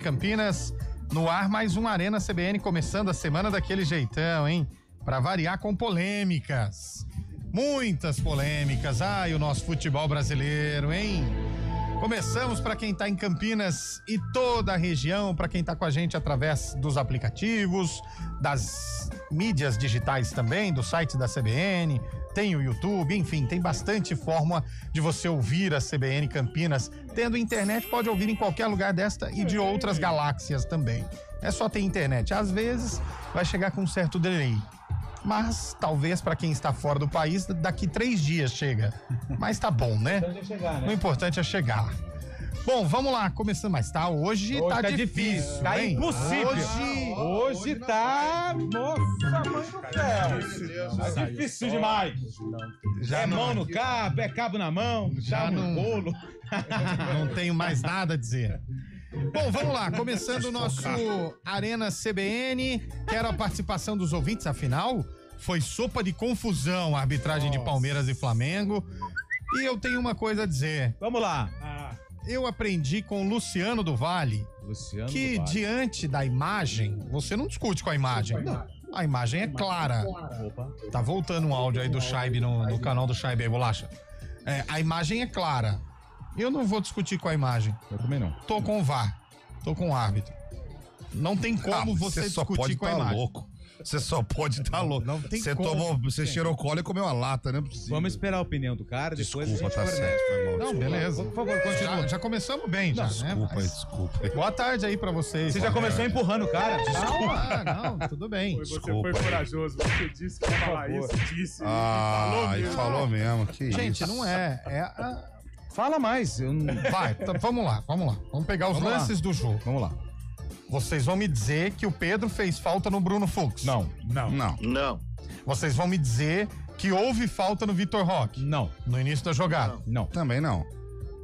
Campinas, no ar mais um Arena CBN, começando a semana daquele jeitão, hein? Pra variar com polêmicas. Muitas polêmicas. Ai, o nosso futebol brasileiro, hein? Começamos para quem tá em Campinas e toda a região, para quem tá com a gente através dos aplicativos, das mídias digitais também, do site da CBN, tem o YouTube, enfim, tem bastante forma de você ouvir a CBN Campinas. Tendo internet, pode ouvir em qualquer lugar desta e de outras galáxias também. É só ter internet. Às vezes vai chegar com um certo delay. Mas talvez para quem está fora do país, daqui 3 dias chega. Mas tá bom, né? O importante é chegar. Bom, vamos lá, começando, mas tá, hoje tá difícil, tá hein? impossível. Hoje tá, nossa mãe do céu. Tá difícil demais. Já é não, mão no cabo, é cabo na mão, já no bolo. Não tenho mais nada a dizer. Bom, vamos lá, começando o nosso Arena CBN, quero a participação dos ouvintes, afinal, foi sopa de confusão a arbitragem de Palmeiras e Flamengo, e eu tenho uma coisa a dizer. Vamos lá. Eu aprendi com o Luciano do Vale que diante da imagem, você não discute com a imagem. Não. A imagem é clara. Tá voltando um áudio aí do Scheibe no canal do Scheibe aí, Bolacha. A imagem é clara. Eu não vou discutir com a imagem. Eu também não. Tô com o VAR. Tô com o árbitro. Não tem como você discutir com a imagem. Louco. Você só pode estar louco. Não tem você como. Você cheirou cola e comeu uma lata, né? Vamos esperar a opinião do cara, depois Desculpa, tá certo, foi mal. Não, beleza. Por favor, continua. Já começamos bem, já, Desculpa, né? desculpa. Boa tarde aí pra vocês. Você já começou empurrando o cara? Não, tudo bem. Você foi corajoso, você disse que ia falar isso, disse. Falou mesmo. Que Gente, isso? não é. Fala mais. Vai, vamos lá. Vamos pegar os lances do jogo. Vamos lá. Vocês vão me dizer que o Pedro fez falta no Bruno Fux? Não. Vocês vão me dizer que houve falta no Vitor Roque? Não. No início da jogada? Não. Também não.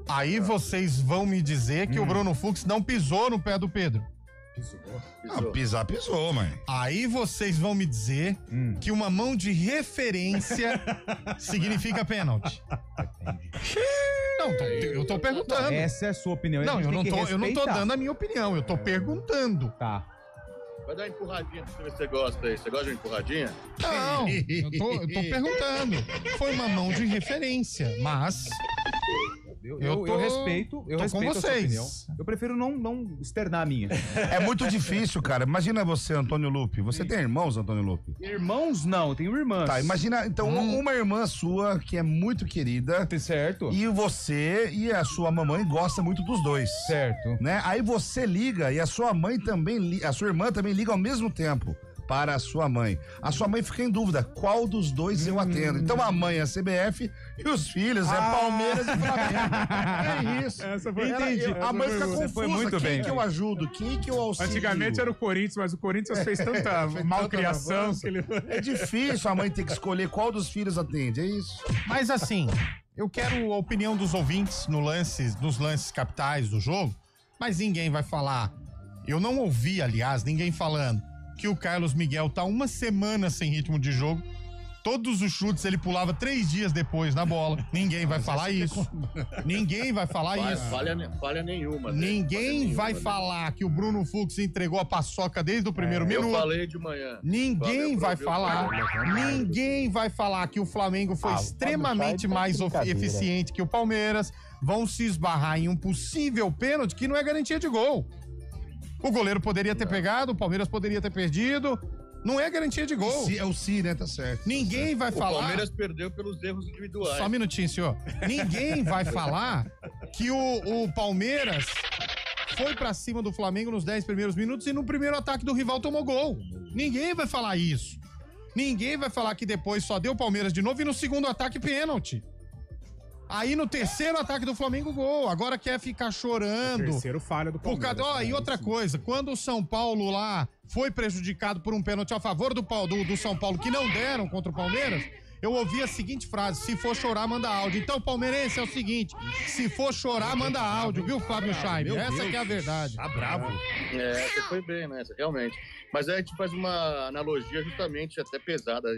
Aí vocês vão me dizer que o Bruno Fux não pisou no pé do Pedro? Pisar, pisou, mãe. Aí vocês vão me dizer que uma mão de referência significa pênalti. Não, eu tô perguntando. Essa é a sua opinião. Não, eu não tô respeitar. dando a minha opinião, eu tô perguntando. Tá. Vai dar uma empurradinha pra ver se você gosta aí. Você gosta de uma empurradinha? Não, eu tô perguntando. Foi uma mão de referência, mas Eu respeito com a sua vocês. opinião. Eu prefiro não externar a minha. É muito difícil, cara. Imagina você, Antônio Lupe. Você tem irmãos, Antônio Lupe? Irmãos, não. Eu tenho irmãs. Tá, imagina, então, uma irmã sua que é muito querida. Certo. E você e a sua mamãe gostam muito dos dois. Certo. Né? Aí você liga e a sua mãe também, a sua irmã também liga ao mesmo tempo para a sua mãe. A sua mãe fica em dúvida, qual dos dois eu atendo? Então a mãe é a CBF e os filhos é Palmeiras e Flamengo. É isso. Essa foi, Entendi. A mãe fica Você foi confusa, muito quem bem, que eu ajudo? Quem que eu auxilio? Antigamente era o Corinthians, mas o Corinthians fez tanta malcriação que ele... É difícil a mãe ter que escolher qual dos filhos atende, é isso. Mas assim, eu quero a opinião dos ouvintes nos lances capitais do jogo, mas ninguém vai falar. Eu não ouvi, aliás, ninguém falando que o Carlos Miguel tá uma semana sem ritmo de jogo. Todos os chutes ele pulava 3 dias depois na bola. Ninguém vai falar isso. Ninguém vai falar isso. Falha nenhuma. Ninguém vai falar que o Bruno Fux entregou a paçoca desde o primeiro minuto. Eu falei de manhã. Ninguém vai falar. Ninguém vai falar que o Flamengo foi extremamente mais eficiente que o Palmeiras. Vão se esbarrar em um possível pênalti que não é garantia de gol. O goleiro poderia ter pegado, o Palmeiras poderia ter perdido. Não é garantia de gol. É o Si, né? Tá certo. Ninguém vai falar. O Palmeiras perdeu pelos erros individuais. Só um minutinho, senhor. Ninguém vai falar que o Palmeiras foi pra cima do Flamengo nos 10 primeiros minutos e no primeiro ataque do rival tomou gol. Ninguém vai falar isso. Ninguém vai falar que depois só deu o Palmeiras de novo e no segundo ataque pênalti. Aí no terceiro ataque do Flamengo, gol. Agora quer ficar chorando. Terceiro falha do Palmeiras. E outra coisa, quando o São Paulo lá foi prejudicado por um pênalti a favor do São Paulo que não deram contra o Palmeiras, eu ouvi a seguinte frase: se for chorar, manda áudio. Então, palmeirense, é o seguinte: se for chorar, manda áudio, viu, Fábio Scheib? Essa que é a verdade. Tá bravo. Você foi bem, né? Realmente. Mas aí a gente faz uma analogia justamente até pesada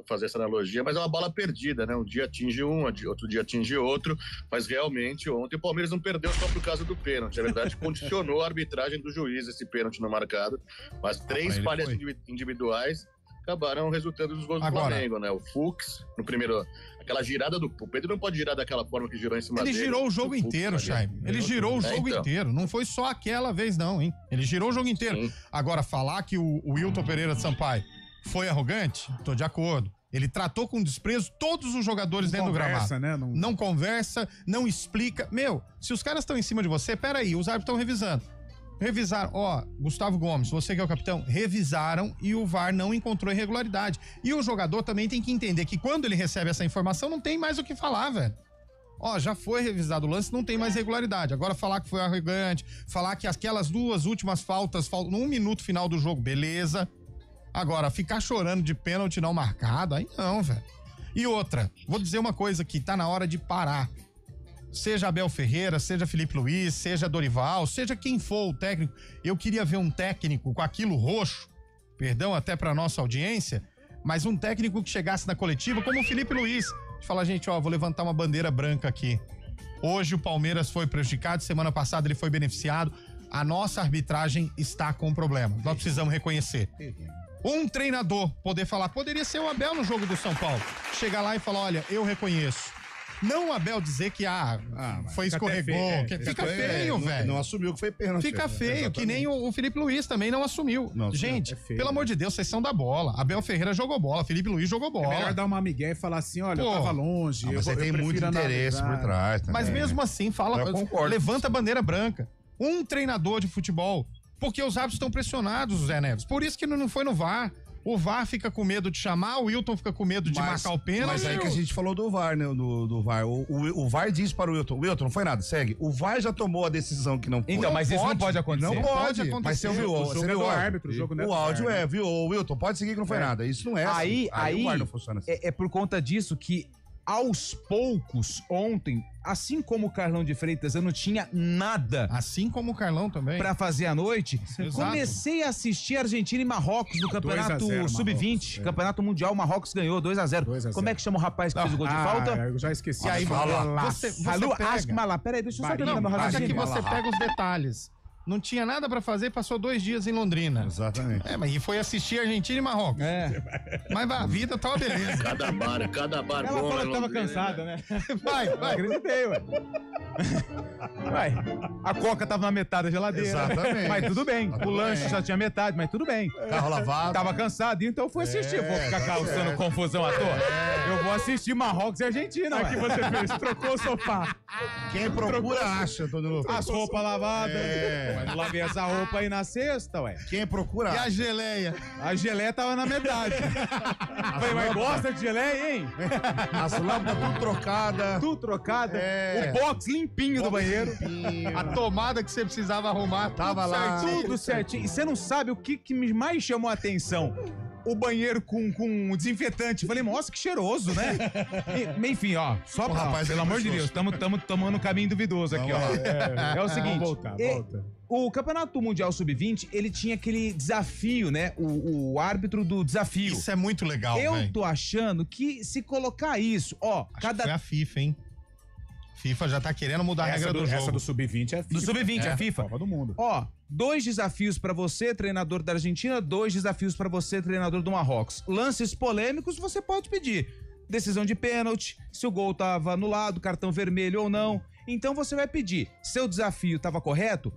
fazer essa analogia, mas é uma bola perdida, né? Um dia atinge um, outro dia atinge outro, mas realmente ontem o Palmeiras não perdeu só por causa do pênalti. Na verdade, condicionou a arbitragem do juiz esse pênalti não marcado, mas 3 falhas individuais acabaram resultando nos gols do Flamengo, né? O Fux, no primeiro... Aquela girada do... O Pedro não pode girar daquela forma que girou em cima dele. Ele girou o jogo inteiro, Scheib. Ele girou o jogo inteiro. Não foi só aquela vez, não, hein? Ele girou o jogo inteiro. Sim. Agora, falar que o Wilton Pereira de Sampaio foi arrogante, tô de acordo. Ele tratou com desprezo todos os jogadores dentro do gramado. Né? Não conversa, não explica. Meu, se os caras estão em cima de você, peraí, os árbitros estão revisando. Revisaram, Gustavo Gomes, você que é o capitão, revisaram e o VAR não encontrou irregularidade. E o jogador também tem que entender que quando ele recebe essa informação, não tem mais o que falar, velho. Já foi revisado o lance, não tem mais regularidade. Agora falar que foi arrogante, falar que aquelas 2 últimas faltas, no 1 minuto final do jogo, beleza. Agora, ficar chorando de pênalti não marcado, aí não, velho. E outra, vou dizer uma coisa aqui, tá na hora de parar. Seja Abel Ferreira, seja Felipe Luiz, seja Dorival, seja quem for o técnico, eu queria ver um técnico com aquilo roxo, perdão até pra nossa audiência, mas um técnico que chegasse na coletiva como o Felipe Luiz, de falar, gente, vou levantar uma bandeira branca aqui. Hoje o Palmeiras foi prejudicado, semana passada ele foi beneficiado, a nossa arbitragem está com problema, nós precisamos reconhecer. Um treinador poder falar, poderia ser o Abel no jogo do São Paulo, chegar lá e falar, olha, eu reconheço. Não o Abel dizer que foi escorregou. Fica feio, velho. Não assumiu que foi pênalti. Fica feio, que nem o Felipe Luiz também não assumiu. Gente, pelo amor de Deus, vocês são da bola. Abel Ferreira jogou bola, Felipe Luiz jogou bola. É melhor dar uma migué e falar assim, olha, eu tava longe. Mas você tem muito interesse por trás também. Mas mesmo assim, levanta a bandeira branca. Um treinador de futebol, porque os árbitros estão pressionados, Zé Neves. Por isso que não foi no VAR. O VAR fica com medo de chamar, o Wilton fica com medo de marcar o pênalti. Mas aí que a gente falou do VAR, né? Do VAR. O VAR diz para o Wilton, não foi nada, segue. O VAR já tomou a decisão que não foi. Então, mas isso não pode acontecer. Não pode acontecer. Mas você ouviu o árbitro, o áudio viu? O Wilton, pode seguir que não foi nada. Isso não é assim. Aí o VAR não funciona assim. É por conta disso que aos poucos, ontem, assim como o Carlão de Freitas, eu não tinha nada. Assim como o Carlão também. Pra fazer à noite, comecei a assistir Argentina e Marrocos no Campeonato Sub-20. Campeonato Mundial, Marrocos ganhou 2-0. Como é que chama o rapaz que fez o gol de falta? Eu já esqueci. Aí, você pega. Peraí, deixa eu só terminar meu raciocínio. raciocínio. Que você pega os detalhes. Não tinha nada pra fazer, passou 2 dias em Londrina. Exatamente. Mas foi assistir Argentina e Marrocos. Mas a vida tá uma beleza. Cada bar Ela falou que tava cansada, né? Vai. Acreditei, ué. A coca tava na metade da geladeira. Exatamente. Mas tudo bem. O lanche já tinha metade, mas tudo bem. Carro lavado. Tava cansado, então eu fui assistir. Vou ficar causando confusão à toa. Eu vou assistir Marrocos e Argentina. O que você fez? Trocou o sofá. Quem procura acha, Antônio Lucas. As roupas lavadas. Mas não lavei essa roupa aí na sexta, ué. Quem procura E a geleia? A geleia tava na metade. Falei, mas gosta de geleia, hein? As lâmpadas tudo trocada. O box limpinho do banheiro. A tomada que você precisava arrumar tava lá. Tudo certinho. E você não sabe o que me mais chamou a atenção. O banheiro com desinfetante. Falei, nossa, que cheiroso, né? Enfim, só pra... rapaz, pelo amor de Deus, estamos tomando um caminho duvidoso aqui, É o seguinte... Volta. O Campeonato Mundial Sub-20, ele tinha aquele desafio, né? O árbitro do desafio. Isso é muito legal, velho. Eu tô achando que se colocar isso, Acho que foi a FIFA, hein? FIFA já tá querendo mudar a regra do jogo. Essa do Sub-20 é FIFA. Do Sub-20, a FIFA. Copa do Mundo. 2 desafios pra você, treinador da Argentina, 2 desafios pra você, treinador do Marrocos. Lances polêmicos você pode pedir. Decisão de pênalti, se o gol tava anulado, cartão vermelho ou não. Então você vai pedir. Seu desafio tava correto?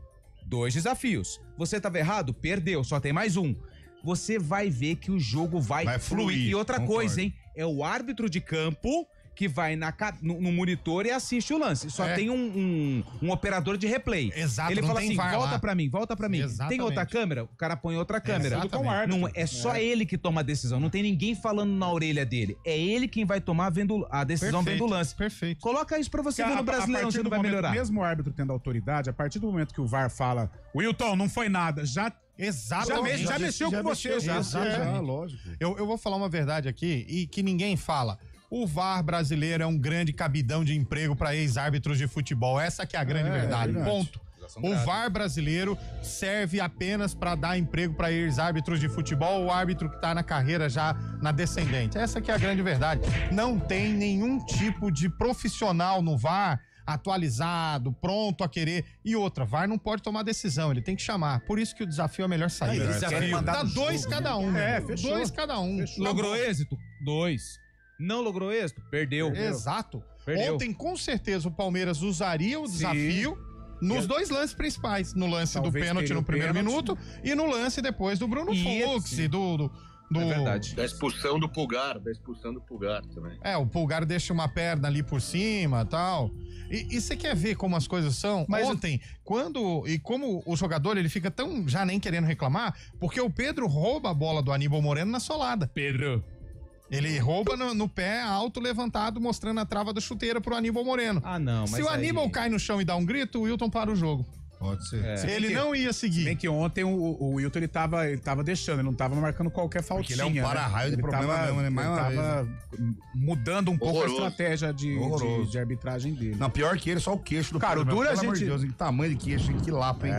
2 desafios. Você tava errado? Perdeu, só tem mais um. Você vai ver que o jogo vai fluir. E outra coisa, hein? É o árbitro de campo que vai no monitor e assiste o lance. Só tem um operador de replay. Exato, ele fala assim, volta lá. pra mim. Exatamente. Tem outra câmera? O cara põe outra câmera. Exatamente. Não, é só ele que toma a decisão. Não tem ninguém falando na orelha dele. É ele quem vai tomar a decisão vendo o lance. Perfeito. Coloca isso pra você ver no Brasileirão, você não vai melhorar. Mesmo o árbitro tendo autoridade, a partir do momento que o VAR fala, Wilton, não foi nada, Exatamente. Já mexeu com você. Exatamente. lógico. Eu vou falar uma verdade aqui e que ninguém fala. O VAR brasileiro é um grande cabidão de emprego para ex-árbitros de futebol. Essa que é a grande verdade. Ponto. O VAR brasileiro serve apenas para dar emprego para ex-árbitros de futebol ou árbitro que tá na carreira já na descendente. Essa que é a grande verdade. Não tem nenhum tipo de profissional no VAR atualizado, pronto a querer. E outra, VAR não pode tomar decisão, ele tem que chamar. Por isso que o desafio é melhor sair. Dá 2 cada um. Fechou. 2 cada um. Logrou êxito? 2. Não logrou êxito? Perdeu. Exato. Perdeu. Ontem, com certeza, o Palmeiras usaria o desafio nos 2 lances principais. No lance do pênalti no primeiro minuto e no lance depois do Bruno Fux e do É verdade. Da expulsão do Pulgar também. o Pulgar deixa uma perna ali por cima e tal. E você quer ver como as coisas são? Mas ontem, como o jogador ele fica tão já nem querendo reclamar, porque o Pedro rouba a bola do Aníbal Moreno na solada. Ele rouba no pé alto levantado, mostrando a trava da chuteira pro Aníbal Moreno. Ah, não, mas se o Aníbal cai no chão e dá um grito, o Wilton para o jogo. Pode ser. Ele não ia seguir. Bem que ontem o Wilton ele tava deixando, ele não tava marcando qualquer faltinha. Porque ele é um para-raio de problema mesmo, né? Mais uma vez, mudando um pouco a Horroroso. estratégia de arbitragem dele. Não, pior que ele, só o queixo do Cara, o Pedro, duro é pelo a amor gente- de Deus, hein? Que tamanho de queixo, hein? Que lapa, hein?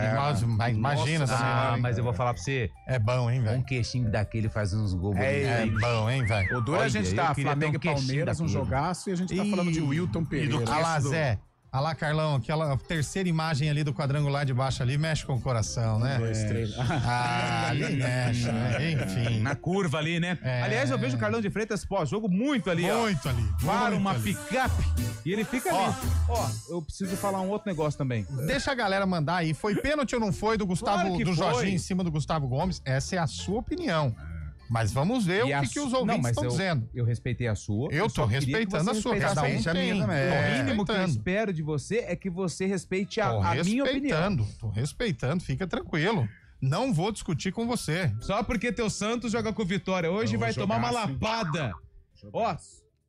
Mas imagina Nossa também. Senhora, hein? Mas eu vou falar pra você, É bom, hein, velho? um queixinho daquele faz uns gols. É bom, hein, velho? O duro é a Olha, gente eu tá queria Flamengo ter um e queixinho Palmeiras, um daquele. jogaço, e a gente tá falando de Wilton Pereira. Ah lá, Zé. Ah lá, Carlão, aquela terceira imagem ali do quadrangular de baixo ali mexe com o coração, né? 2, 3. Ah, ali mexe, né? Enfim. Na curva ali, né? É. Aliás, eu vejo o Carlão de Freitas pós-jogo muito ali, ó. Muito ali. Para muito uma ali. picape e ele fica ali. Ó, eu preciso falar um outro negócio também. Deixa a galera mandar aí. Foi pênalti ou não foi do Gustavo, Claro que do foi. Jorginho em cima do Gustavo Gomes? Essa é a sua opinião. Mas vamos ver E o que os ouvintes estão dizendo. Eu respeitei a sua. Eu tô só queria que respeitando a você sua. respeitasse Cada um respeite a minha tem. também. Tô O mínimo que eu respeitando. espero de você é que você respeite Tô a minha opinião. Tô respeitando. Fica tranquilo. Não vou discutir com você. Só porque teu Santos joga com Vitória hoje Eu vai vou tomar uma jogar, sim. lapada. Ó,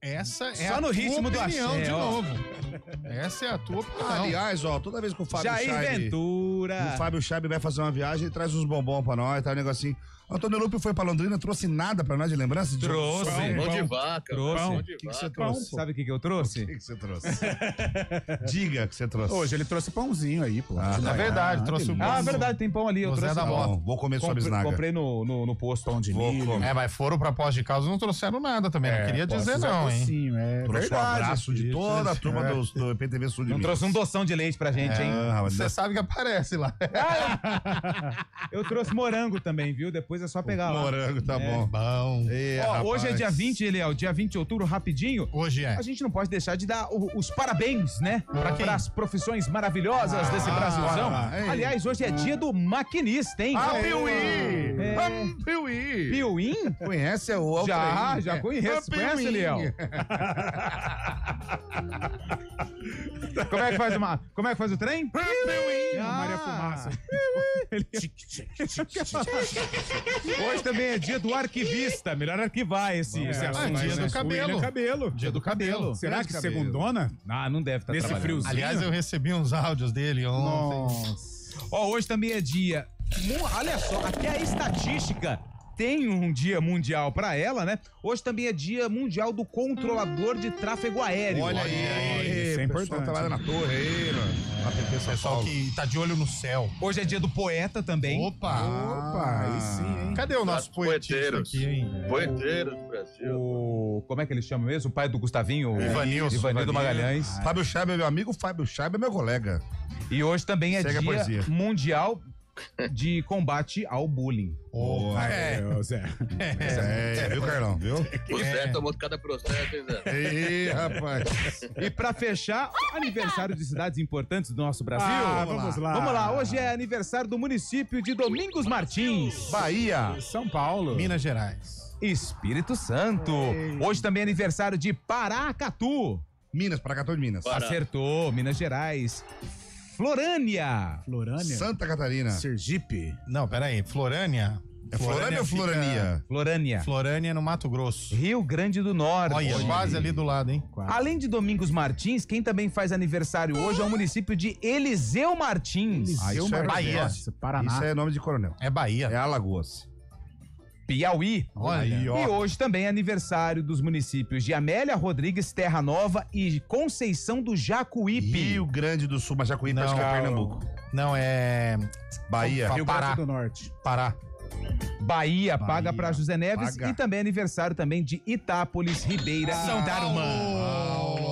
Essa é Só a no tua ritmo do opinião axé, de ó. novo. Essa é a tua opinião. Aliás, ó, toda vez que o Fábio Jair Scheibe... Ventura. O Fábio Scheibe vai fazer uma viagem, ele traz uns bombons pra nós, tá um negocinho. O Antônio Lupe foi pra Londrina, trouxe nada pra nós de lembrança? Trouxe. Mão de vaca. Trouxe. mão O de que vaca. você trouxe? Sabe o que eu trouxe? O que você trouxe? Diga que você trouxe. Hoje ele trouxe pãozinho aí, pô. É verdade, trouxe o Ah, pão. verdade, tem pão ali. Eu O Zé trouxe da lá. Mota. Bom, vou comer sua bisnaga. Comprei no posto. Pão de Vou milho. comer. Mas foram pra Pós de Caldas, não trouxeram nada também. Não queria dizer não, hein? Sim, é Trouxe um verdade. abraço de toda a turma do IPTV Sul de Não Minas. trouxe um doção de leite pra gente, hein? Ah, mas Você sabe que aparece lá. Eu trouxe morango também, viu? Depois é só pegar lá. morango, tá bom. Bom. Ei, Ó, rapaz. hoje é dia 20, Eliel, dia 20 de outubro, rapidinho. Hoje é. A gente não pode deixar de dar os parabéns, né? Pra quem? Para as profissões maravilhosas desse Brasilzão. bora lá. Ei. Aliás, hoje é dia do maquinista, hein? Ah, Piuí! É. Piuí! Piuim? Conhece o Já conheço. Conhece, Eliel? Como é que faz o trem? Maria Fumaça. Hoje também é dia do arquivista. Melhor arquivar esse assunto. dia do William cabelo. Cabelo. Dia do cabelo. Será que cabelo. segundona? Ah, não deve estar Nesse trabalhando. friozinho? Aliás, eu recebi uns áudios dele ontem. Nossa. Ó, hoje também é dia. Olha só, até a estatística tem um dia mundial pra ela, né? Hoje também é dia mundial do controlador de tráfego aéreo. Olha aí, isso é pessoal importante. trabalha na torre aí, no APP São Pessoal Paulo. que tá de olho no céu. Hoje é dia do poeta também. Opa! Opa, aí sim, hein? Cadê o nosso Os poetista poeteiros. aqui, hein? Poeteiros do Brasil. Como é que ele chama mesmo? O pai do Gustavinho? o Ivanilson. Ivanildo Magalhães. Fábio Scheibe é meu amigo, Fábio Scheibe é meu colega. E hoje também é Segue a dia poesia. mundial de combate ao bullying. Ô, Zé. Viu, Carlão? Viu? O Zé tomou cada processo, hein, Zé? Ei, rapaz. E pra fechar, aniversário de cidades importantes do nosso Brasil. Vamos lá. Vamos lá, hoje é aniversário do município de Domingos Martins, Bahia. São Paulo. Minas Gerais. Espírito Santo. Hoje também é aniversário de Paracatu. Minas, para cá, tô de Minas. Pará. Acertou, Minas Gerais. Florânia. Florânia. Santa Catarina. Sergipe. Não, peraí. Florânia? É Florânia ou fica- Florania? Florânia. Florânia no Mato Grosso. Rio Grande do Norte. Olha, quase ali do lado, hein? Além de Domingos Martins, quem também faz aniversário hoje é o município de Eliseu Martins. Ah, isso é Bahia. Nossa, Paraná. Isso é nome de coronel. É Bahia. É Alagoas. Piauí. Olha aí, E hoje também é aniversário dos municípios de Amélia Rodrigues, Terra Nova e Conceição do Jacuípe. Rio Grande do Sul, mas Jacuípe acho que é Pernambuco. Não, é... Bahia. Rio Pará. Grande do Norte. Pará. Bahia paga para José Neves paga. e também é aniversário também de Itápolis, Ribeira São e Tarumã.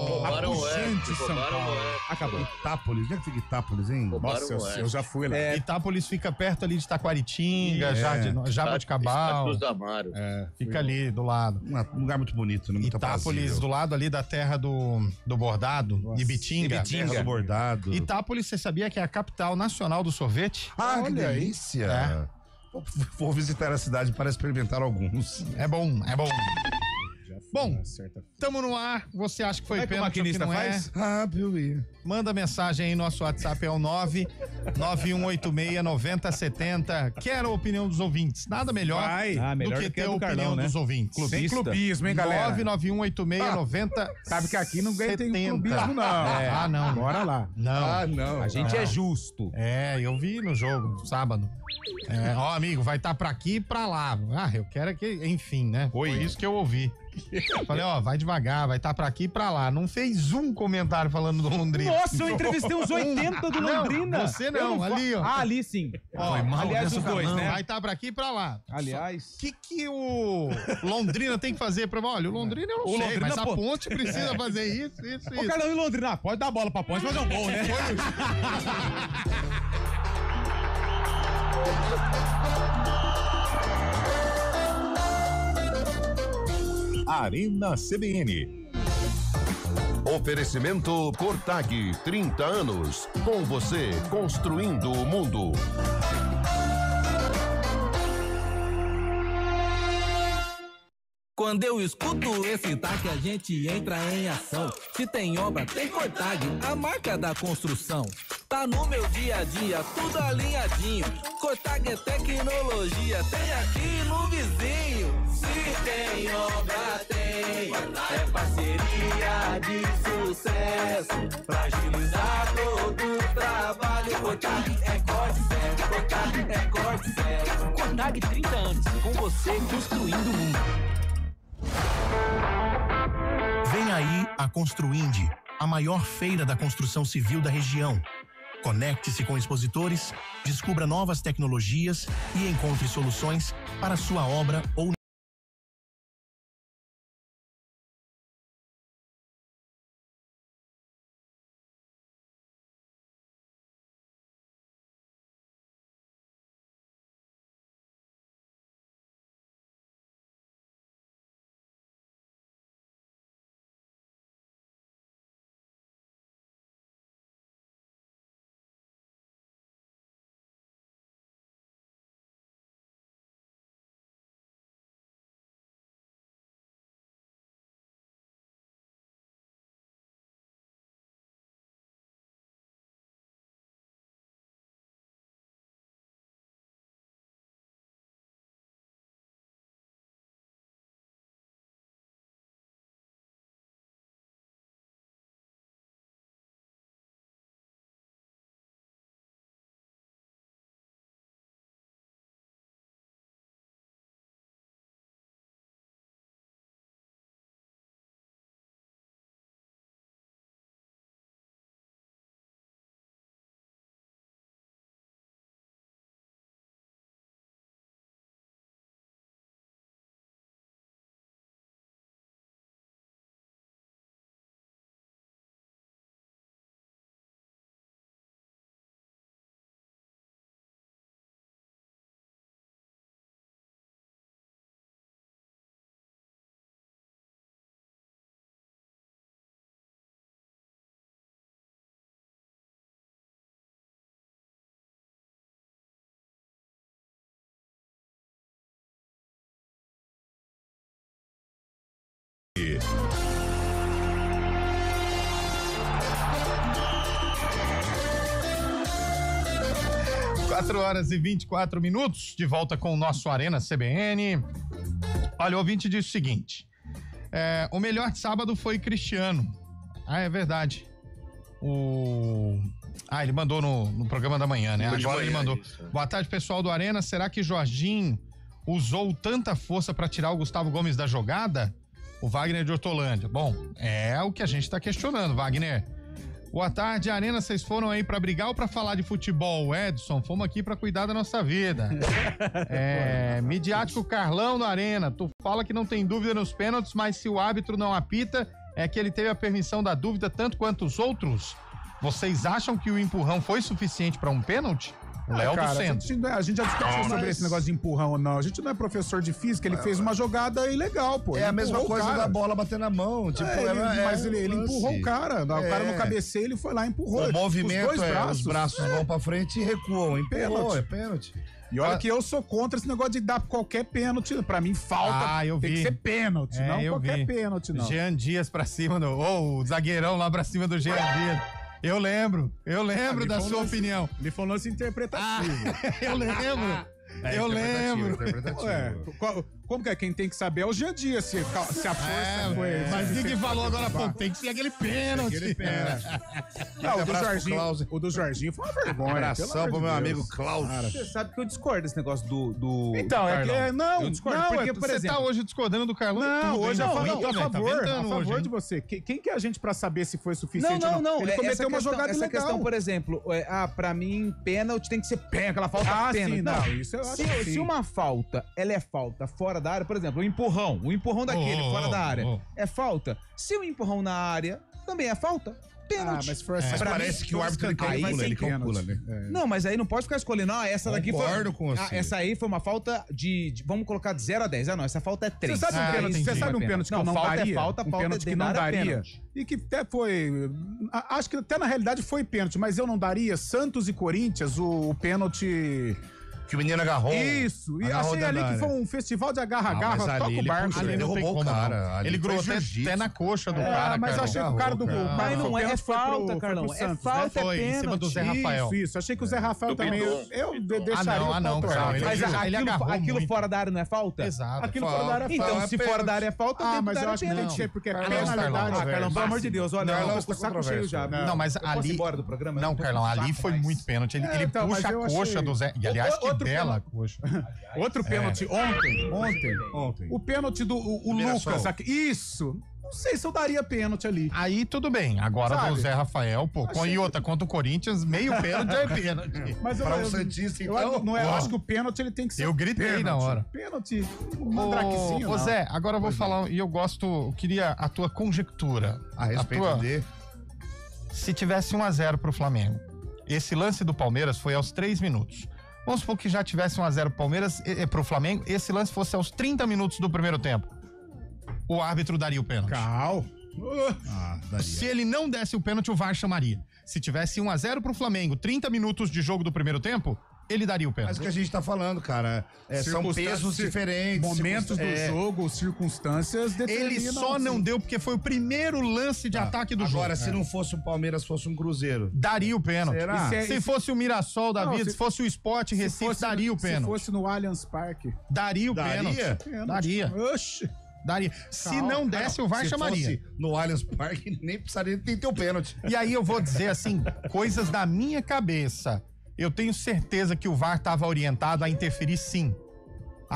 Roubaram o Pujante Oeste, São roubaram o Paulo. Oeste. Acabou. Itápolis, onde é que fica Itápolis, hein? Roubaram Nossa, o Oeste. eu já fui lá. Itápolis fica perto ali de Taquaritinga, É. Jaboticabal. Cruz da Amaro. Fica ali do lado. Um lugar muito bonito, né? Muito Itápolis, aprazível. do lado ali da terra do bordado, Ibitinga. Terra do bordado. Itápolis, você sabia que é a capital nacional do sorvete? Ah, que Olha aí. delícia. Vou visitar a cidade para experimentar alguns. É bom, é bom. Já fui Bom, lá, certa- Tamo no ar. Você acha que foi Como é que o pênalti ou que maquinista não faz? Ah, Piuí. Manda mensagem aí, nosso WhatsApp é o 991869070. Quero a opinião dos ouvintes. Nada melhor, Vai. Ah, melhor do que do que ter a a do opinião Carlão, né? dos ouvintes. Sem Clubista. clubismo, hein, galera? 991869070. Sabe que aqui não ganha tem clubismo, não. Ah, não. Bora lá. Não. não. A gente é justo. É, eu vi no jogo, sábado. Ó, amigo, vai estar pra aqui e pra lá. Ah, eu quero que... Enfim, né? Foi isso que eu ouvi. Falei, ó, vai devagar, vai estar pra aqui e pra lá. Não fez um comentário falando do Londrina. Nossa, eu entrevistei uns 80 do Londrina. Não, você não, ali, ó. Ah, ali sim. Ó, aliás, os dois, né? Vai estar pra aqui e pra lá. Aliás. O que o Londrina tem que fazer pra... Olha, o Londrina eu não sei, Londrina, mas a pô. Ponte precisa fazer isso. Ô, Carlão e Londrina, pode dar a bola pra Ponte, fazer um gol, né? Arena CBN. Oferecimento Cortag, 30 anos. Com você, construindo o mundo. Quando eu escuto esse TAC, a gente entra em ação. Se tem obra, tem Cortag, a marca da construção. Tá no meu dia a dia, tudo alinhadinho. Cortag é tecnologia, tem aqui no vizinho. Se tem obra, tem. É parceria de sucesso. Pra agilizar todo o trabalho. Cortag é corte certo, Cortag é corte certo. Cortag 30 anos, com você construindo o mundo. Vem aí a Construind, a maior feira da construção civil da região. Conecte-se com expositores, descubra novas tecnologias e encontre soluções para sua obra ou Quatro horas e 24 minutos, de volta com o nosso Arena CBN. Olha, o ouvinte disse o seguinte: o melhor de sábado foi Cristiano. Ah, é verdade. Ele mandou no programa da manhã, né? Foi de Agora ele manhã, mandou. isso. Boa tarde, pessoal do Arena. Será que Jorginho usou tanta força pra tirar o Gustavo Gomes da jogada? O Wagner de Hortolândia. Bom, é o que a gente tá questionando, Wagner. Boa tarde, Arena, vocês foram aí pra brigar ou pra falar de futebol? Edson, fomos aqui pra cuidar da nossa vida. Midiático Carlão da Arena, tu fala que não tem dúvida nos pênaltis, mas se o árbitro não apita, é que ele teve a permissão da dúvida tanto quanto os outros? Vocês acham que o empurrão foi suficiente pra um pênalti? Léo do Centro. A gente já discutiu sobre esse negócio de empurrão ou não. A gente não é professor de física, ele fez uma jogada ilegal, pô. É a mesma coisa da bola bater na mão. Tipo, mas ele empurrou o cara. O cara no cabeceio, ele foi lá e empurrou. O movimento os braços vão pra frente e recuam. Empurrou, é pênalti. E olha que eu sou contra esse negócio de dar qualquer pênalti. Pra mim, falta. Tem que ser pênalti, não qualquer pênalti, não. Jean Dias pra cima o zagueirão lá pra cima do Jean Dias. Eu lembro da sua opinião. Ele falou lance interpretativo. Eu lembro. Como que é? Quem tem que saber é o Jean Dias, se a força foi... Mas ninguém falou agora, pô, tem que ser aquele pênalti. O do Jorginho foi uma vergonha. Abração pro meu amigo Klaus. Você sabe que eu discordo desse negócio do Então, Carlão. Eu discordo, porque, por você exemplo... tá hoje discordando do Carlão? Não, hoje eu falo a favor hoje, de você. Quem que é a gente pra saber se foi suficiente ou não? Não. Ele cometeu uma jogada essa ilegal. questão, por exemplo, pra mim, pênalti tem que ser aquela falta pênalti. Sim, não, isso eu acho que se uma falta, ela é falta fora da área, por exemplo, o empurrão daquele fora da área, é falta. Se o empurrão na área, também é falta. Pênalti. Mas parece que o árbitro ele calcula, né? Não, mas aí não pode ficar escolhendo, essa daqui foi... Concordo com você. Essa aí foi uma falta vamos colocar de 0 a 10. Não, essa falta é 3. Você sabe um pênalti que eu não daria? Falta um pênalti que não daria. E que até foi... Acho que até na realidade foi pênalti, mas eu não daria. Santos e Corinthians, o pênalti... Que o menino agarrou. Isso. E achei ali que foi um festival de agarra-agarra. Toca o barco. Ele derrubou o cara. Ele grudou até na coxa do cara. Mas eu achei que o cara do gol. Mas não é falta, Carlão. É falta, foi em cima do Zé Rafael. Isso. Achei que o Zé Rafael também... Eu deixaria não, Carlão. Mas aquilo fora da área não é falta? Exato. Aquilo fora da área é falta. Então, se fora da área é falta, mas eu acho que tem que ser, porque é penalidade. Carlão, pelo amor de Deus, olha, eu tô com o saco cheio já. Não, mas ali... embora do programa? Não, Carlão, ali foi muito pênalti. Ele puxa a coxa do Zé. E aliás, que bela coxa. Outro pênalti ontem. O pênalti do Lucas aqui. Isso. Não sei se eu daria pênalti ali. Aí tudo bem. Agora do Zé Rafael, pô, e outra contra o Corinthians, meio pênalti é pênalti. Mas para o Santista, então. Eu acho que o pênalti ele tem que ser. Eu gritei na hora. Pênalti, mandrakezinho. Ô Zé, agora eu vou falar, e eu queria a tua conjectura. A respeito de. Se tivesse 1-0 pro Flamengo, esse lance do Palmeiras foi aos 3 minutos. Vamos supor que já tivesse 1-0 pro Flamengo, esse lance fosse aos 30 minutos do primeiro tempo. O árbitro daria o pênalti. Daria. Se ele não desse o pênalti, o VAR chamaria. Se tivesse 1-0 pro Flamengo, 30 minutos de jogo do primeiro tempo, ele daria o pênalti. Mas o que a gente tá falando, cara, são pesos diferentes. Momentos do jogo, circunstâncias determinam. Ele só não deu porque foi o primeiro lance de ataque do jogo. Agora, se não fosse o Palmeiras, fosse um Cruzeiro. Daria o pênalti. Será? Se fosse o Mirassol da vida, se fosse o Sport Recife, daria o pênalti. Se fosse no Allianz Parque. Daria o pênalti. Daria. Oxi. Daria. Se não desse, o VAR chamaria. Se fosse no Allianz Parque, nem precisaria ter o pênalti. E aí eu vou dizer assim, coisas da minha cabeça. Eu tenho certeza que o VAR estava orientado a interferir sim.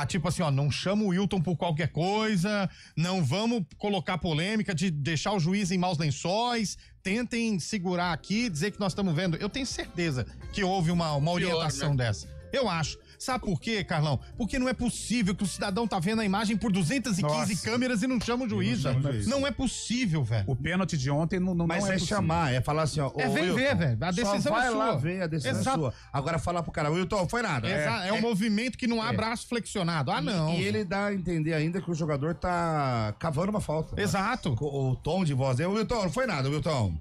Tipo assim, não chama o Wilton por qualquer coisa, não vamos colocar polêmica de deixar o juiz em maus lençóis, tentem segurar aqui, dizer que nós estamos vendo. Eu tenho certeza que houve uma orientação dessa. Eu acho. Sabe por quê, Carlão? Porque não é possível que o cidadão tá vendo a imagem por 215 câmeras e não chama o juiz. Não é possível, velho. O pênalti de ontem não mas é chamar, é falar assim, vem ver, velho. A decisão vai é sua. Lá ver, a decisão é sua. Agora falar pro cara, Wilton, foi nada. É um movimento que não há braço flexionado. Não. E ele dá a entender ainda que o jogador tá cavando uma falta. Exato. O tom de voz. Wilton, não foi nada, Wilton.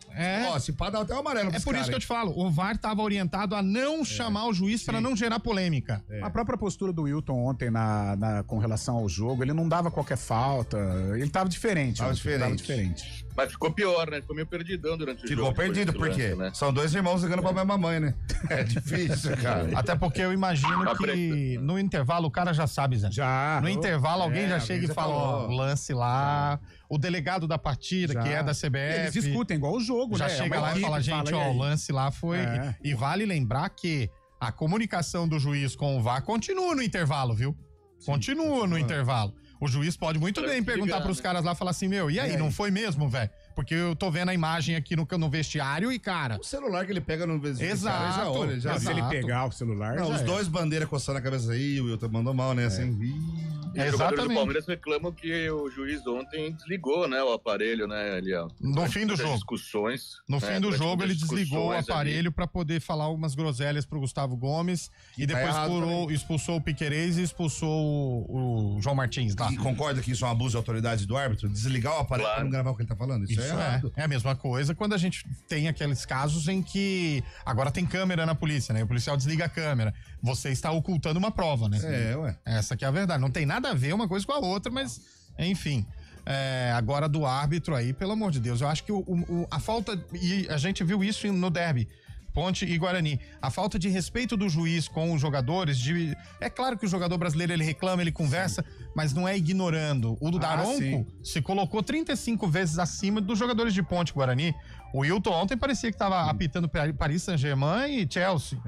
Se pá, dá até o amarelo. É por isso que eu te falo, o VAR tava orientado a não chamar o juiz para não gerar polêmica. A própria postura do Wilton ontem com relação ao jogo, ele não dava qualquer falta, ele tava diferente. Tava diferente. Mas ficou pior, né? Ficou meio perdidão durante o jogo. Ficou perdido, por quê? Né? São dois irmãos ligando pra mesma mãe, né? É difícil, cara. Até porque eu imagino que no intervalo o cara já sabe, Zé. No intervalo alguém já chega e fala, lance lá, o delegado da partida, que é da CBF. Eles discutem igual o jogo, já né? chega lá e fala, gente, o lance lá foi... E vale lembrar que a comunicação do juiz com o VAR continua no intervalo, viu? Continua no intervalo. O juiz pode muito bem perguntar pros caras lá, falar assim, meu, e aí, não foi mesmo, velho? Porque eu tô vendo a imagem aqui no vestiário e, cara... O celular que ele pega no vestiário, exato, já olha, já se ele pegar o celular, não, os dois bandeiras coçando a cabeça aí, o Wilton mandou mal, né? Assim, E os jogadores do Palmeiras reclamam que o juiz ontem desligou, né, o aparelho, né, ali, ó. No fim do jogo. Discussões. No fim do jogo, ele desligou o aparelho para poder falar algumas groselhas pro Gustavo Gomes e depois expulsou o Piquerez e expulsou o João Martins lá. E concorda que isso é um abuso de autoridade do árbitro? Desligar o aparelho pra não gravar o que ele tá falando? Isso é errado. É a mesma coisa quando a gente tem aqueles casos em que agora tem câmera na polícia, né? O policial desliga a câmera. Você está ocultando uma prova, né? Essa que é a verdade. Não tem nada a ver uma coisa com a outra, mas enfim. Agora do árbitro aí, pelo amor de Deus, eu acho que a falta, e a gente viu isso no derby, Ponte e Guarani, a falta de respeito do juiz com os jogadores, é claro que o jogador brasileiro ele reclama, ele conversa, mas não é ignorando. O do Daronco se colocou 35 vezes acima dos jogadores de Ponte e Guarani. O Wilton ontem parecia que estava apitando Paris Saint-Germain e Chelsea.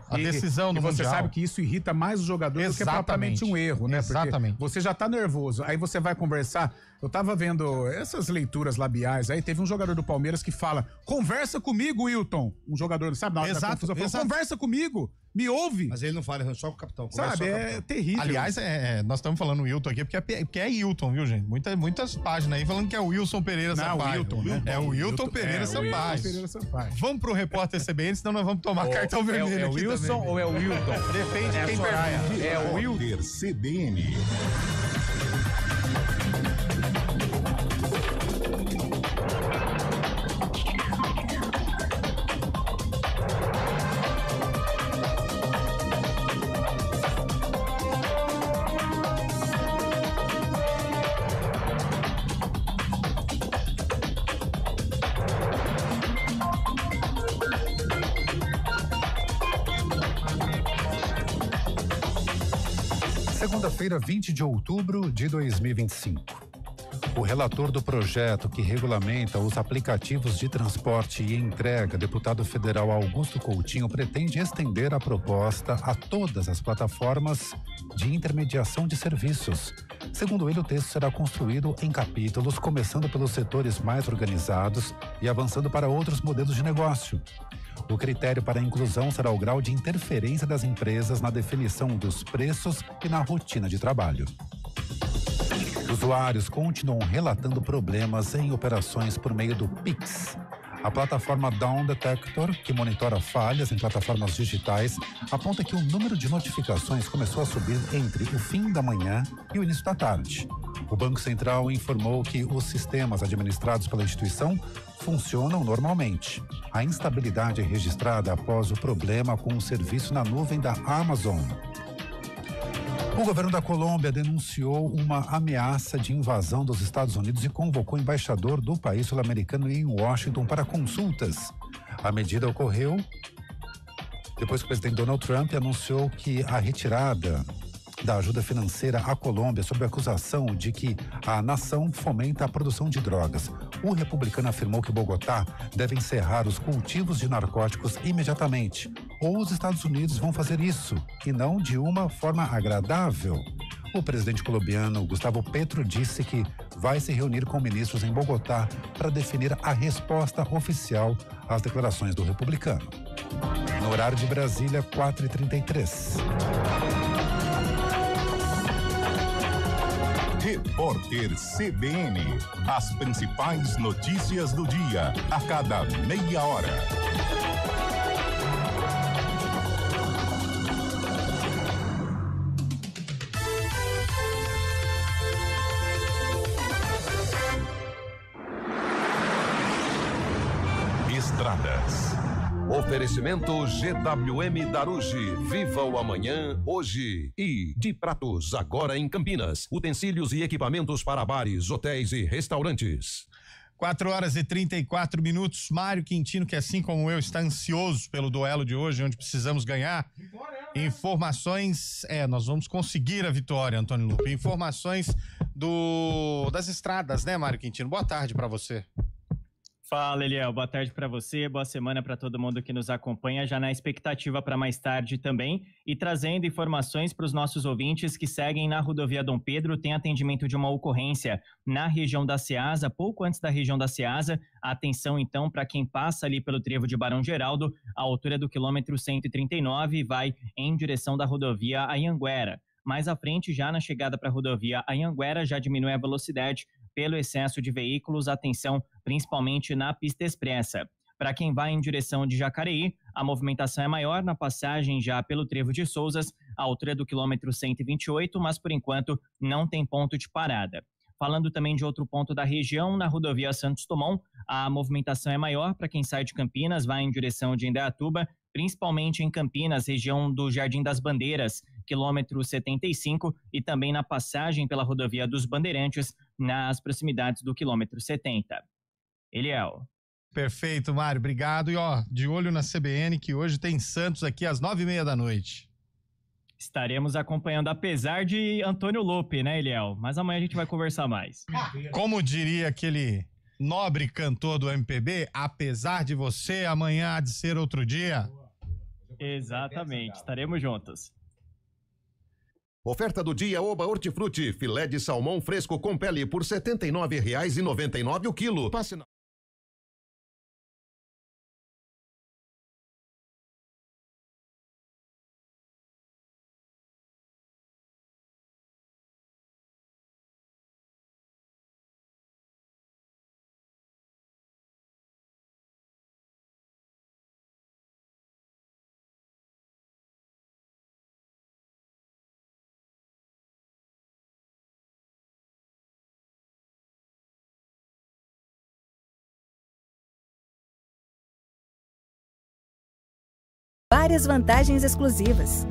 A decisão do Mundial. Você sabe que isso irrita mais o jogador do que propriamente um erro, né? Exatamente. Porque você já tá nervoso, aí você vai conversar. Eu tava vendo essas leituras labiais aí, teve um jogador do Palmeiras que fala, conversa comigo, Wilton. Um jogador, sabe? Na hora da confusão, falou, conversa comigo, me ouve. Mas ele não fala, só com o capitão. Sabe, é terrível. Aliás, nós estamos falando Wilton aqui porque é Wilton, viu, gente? Muitas páginas aí falando que é o Wilson Pereira Sampaio. Wilton, né? É o Wilton Pereira Sampaio. Vamos pro repórter CBN, senão nós vamos tomar cartão vermelho. É o Wilson também. ou é o Wilton? Depende de quem pergunta. É o Wilton CBN. Segunda-feira, 20 de outubro de 2025. O relator do projeto que regulamenta os aplicativos de transporte e entrega, deputado federal Augusto Coutinho, pretende estender a proposta a todas as plataformas de intermediação de serviços. Segundo ele, o texto será construído em capítulos, começando pelos setores mais organizados e avançando para outros modelos de negócio. O critério para a inclusão será o grau de interferência das empresas na definição dos preços e na rotina de trabalho. Usuários continuam relatando problemas em operações por meio do Pix. A plataforma Down Detector, que monitora falhas em plataformas digitais, aponta que o número de notificações começou a subir entre o fim da manhã e o início da tarde. O Banco Central informou que os sistemas administrados pela instituição funcionam normalmente. A instabilidade é registrada após o problema com o serviço na nuvem da Amazon. O governo da Colômbia denunciou uma ameaça de invasão dos Estados Unidos e convocou o embaixador do país sul-americano em Washington para consultas. A medida ocorreu depois que o presidente Donald Trump anunciou que a retirada da ajuda financeira à Colômbia sob a acusação de que a nação fomenta a produção de drogas. O republicano afirmou que Bogotá deve encerrar os cultivos de narcóticos imediatamente, ou os Estados Unidos vão fazer isso, e não de uma forma agradável. O presidente colombiano Gustavo Petro disse que vai se reunir com ministros em Bogotá para definir a resposta oficial às declarações do republicano. No horário de Brasília, 4h33. Repórter CBN. As principais notícias do dia, a cada meia hora. Estradas. Oferecimento GWM Darugi. Viva o amanhã, hoje. E de Pratos, agora em Campinas. Utensílios e equipamentos para bares, hotéis e restaurantes. 4h34. Mário Quintino, que assim como eu, está ansioso pelo duelo de hoje, onde precisamos ganhar. Informações, nós vamos conseguir a vitória, Antônio Lupe. Informações das estradas, né, Mário Quintino? Boa tarde para você. Fala, Eliel. Boa tarde para você, boa semana para todo mundo que nos acompanha, já na expectativa para mais tarde também, e trazendo informações para os nossos ouvintes que seguem na rodovia Dom Pedro. Tem atendimento de uma ocorrência na região da Ceasa, pouco antes da região da Ceasa. Atenção então para quem passa ali pelo trevo de Barão Geraldo, à altura do quilômetro 139, e vai em direção da rodovia Anhanguera. Mais à frente, já na chegada para a rodovia Anhanguera, já diminui a velocidade pelo excesso de veículos. Atenção, principalmente na pista expressa. Para quem vai em direção de Jacareí, a movimentação é maior na passagem já pelo trevo de Souzas, à altura do quilômetro 128, mas por enquanto não tem ponto de parada. Falando também de outro ponto da região, na rodovia Santos Dumont, a movimentação é maior para quem sai de Campinas, vai em direção de Indaiatuba, principalmente em Campinas, região do Jardim das Bandeiras, quilômetro 75, e também na passagem pela rodovia dos Bandeirantes, nas proximidades do quilômetro 70. Eliel. Perfeito, Mário, obrigado. E de olho na CBN, que hoje tem Santos aqui às 9h30 da noite. Estaremos acompanhando, apesar de Antônio Lope, né, Eliel? Mas amanhã a gente vai conversar mais. Como diria aquele nobre cantor do MPB, apesar de você, amanhã há de ser outro dia. Exatamente, estaremos juntos. Oferta do dia Oba Hortifruti, filé de salmão fresco com pele por R$ 79,99 o quilo. Passe na... Várias vantagens exclusivas.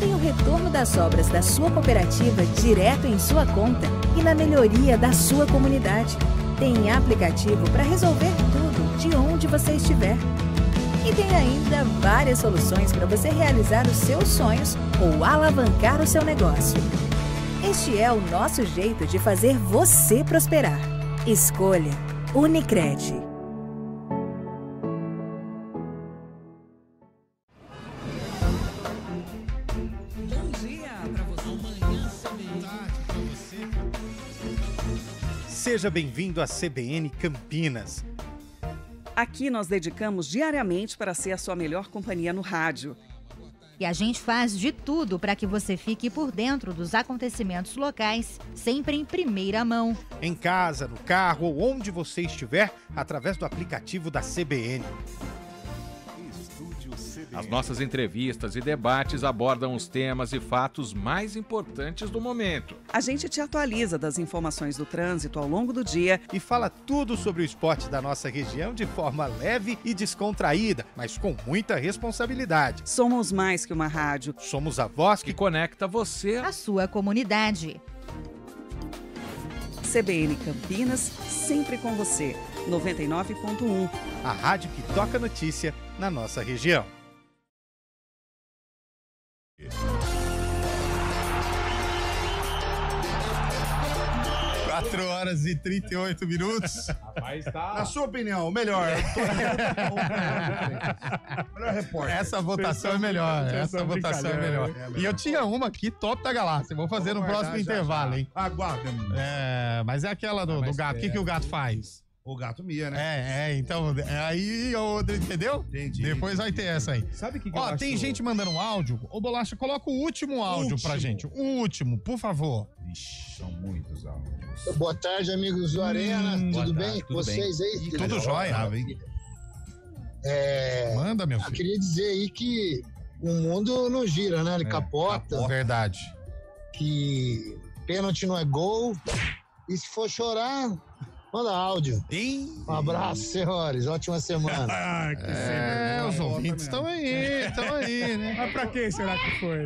Tem o retorno das obras da sua cooperativa direto em sua conta e na melhoria da sua comunidade. Tem aplicativo para resolver tudo de onde você estiver. E tem ainda várias soluções para você realizar os seus sonhos ou alavancar o seu negócio. Este é o nosso jeito de fazer você prosperar. Escolha Unicred. Seja bem-vindo à CBN Campinas. Aqui nós dedicamos diariamente para ser a sua melhor companhia no rádio. E a gente faz de tudo para que você fique por dentro dos acontecimentos locais, sempre em primeira mão. Em casa, no carro ou onde você estiver, através do aplicativo da CBN. As nossas entrevistas e debates abordam os temas e fatos mais importantes do momento. A gente te atualiza das informações do trânsito ao longo do dia e fala tudo sobre o esporte da nossa região de forma leve e descontraída, mas com muita responsabilidade. Somos mais que uma rádio. Somos a voz que conecta você à sua comunidade. CBN Campinas, sempre com você. 99.1. A rádio que toca notícia na nossa região. 4h38. Rapaz, tá... Na sua opinião, o melhor. Melhor repórter. Essa votação é melhor. Essa votação é melhor. E eu tinha uma aqui, top da galáxia. Vou fazer no próximo intervalo, hein? Aguarda. Mas é aquela do gato. O que o gato faz? O gato mia, né? Então, aí, entendeu? Entendi. Depois vai ter essa aí. Sabe o que Ó, tem gente mandando um áudio. Ô, Bolacha, coloca o último áudio pra gente. O último, por favor. Ixi, são muitos áudios. Boa tarde, amigos do Arena. Tudo bem? Tudo Vocês bem. aí? Tudo jóia. Manda, meu filho. Eu queria dizer aí que o mundo não gira, né? Ele capota. Verdade. Que pênalti não é gol. E se for chorar... Manda áudio. Um abraço, senhores. Ótima semana. Os ouvintes estão aí, né? Mas pra que será que foi?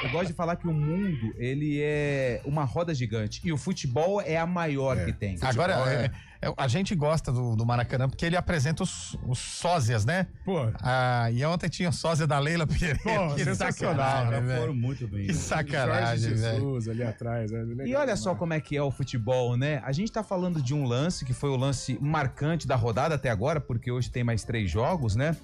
Eu gosto de falar que o mundo, ele é uma roda gigante. E o futebol é a maior que tem. Agora, a gente gosta do Maracanã porque ele apresenta os sósias, né? Pô. E ontem tinha o sósia da Leila Pereira. Pô, que sensacional, sacanagem, Foram muito bem. Que sacanagem, Jorge velho. Jesus ali atrás. E olha só como é que é o futebol, né? A gente tá falando de um lance que foi o lance marcante da rodada até agora, porque hoje tem mais 3 jogos, né?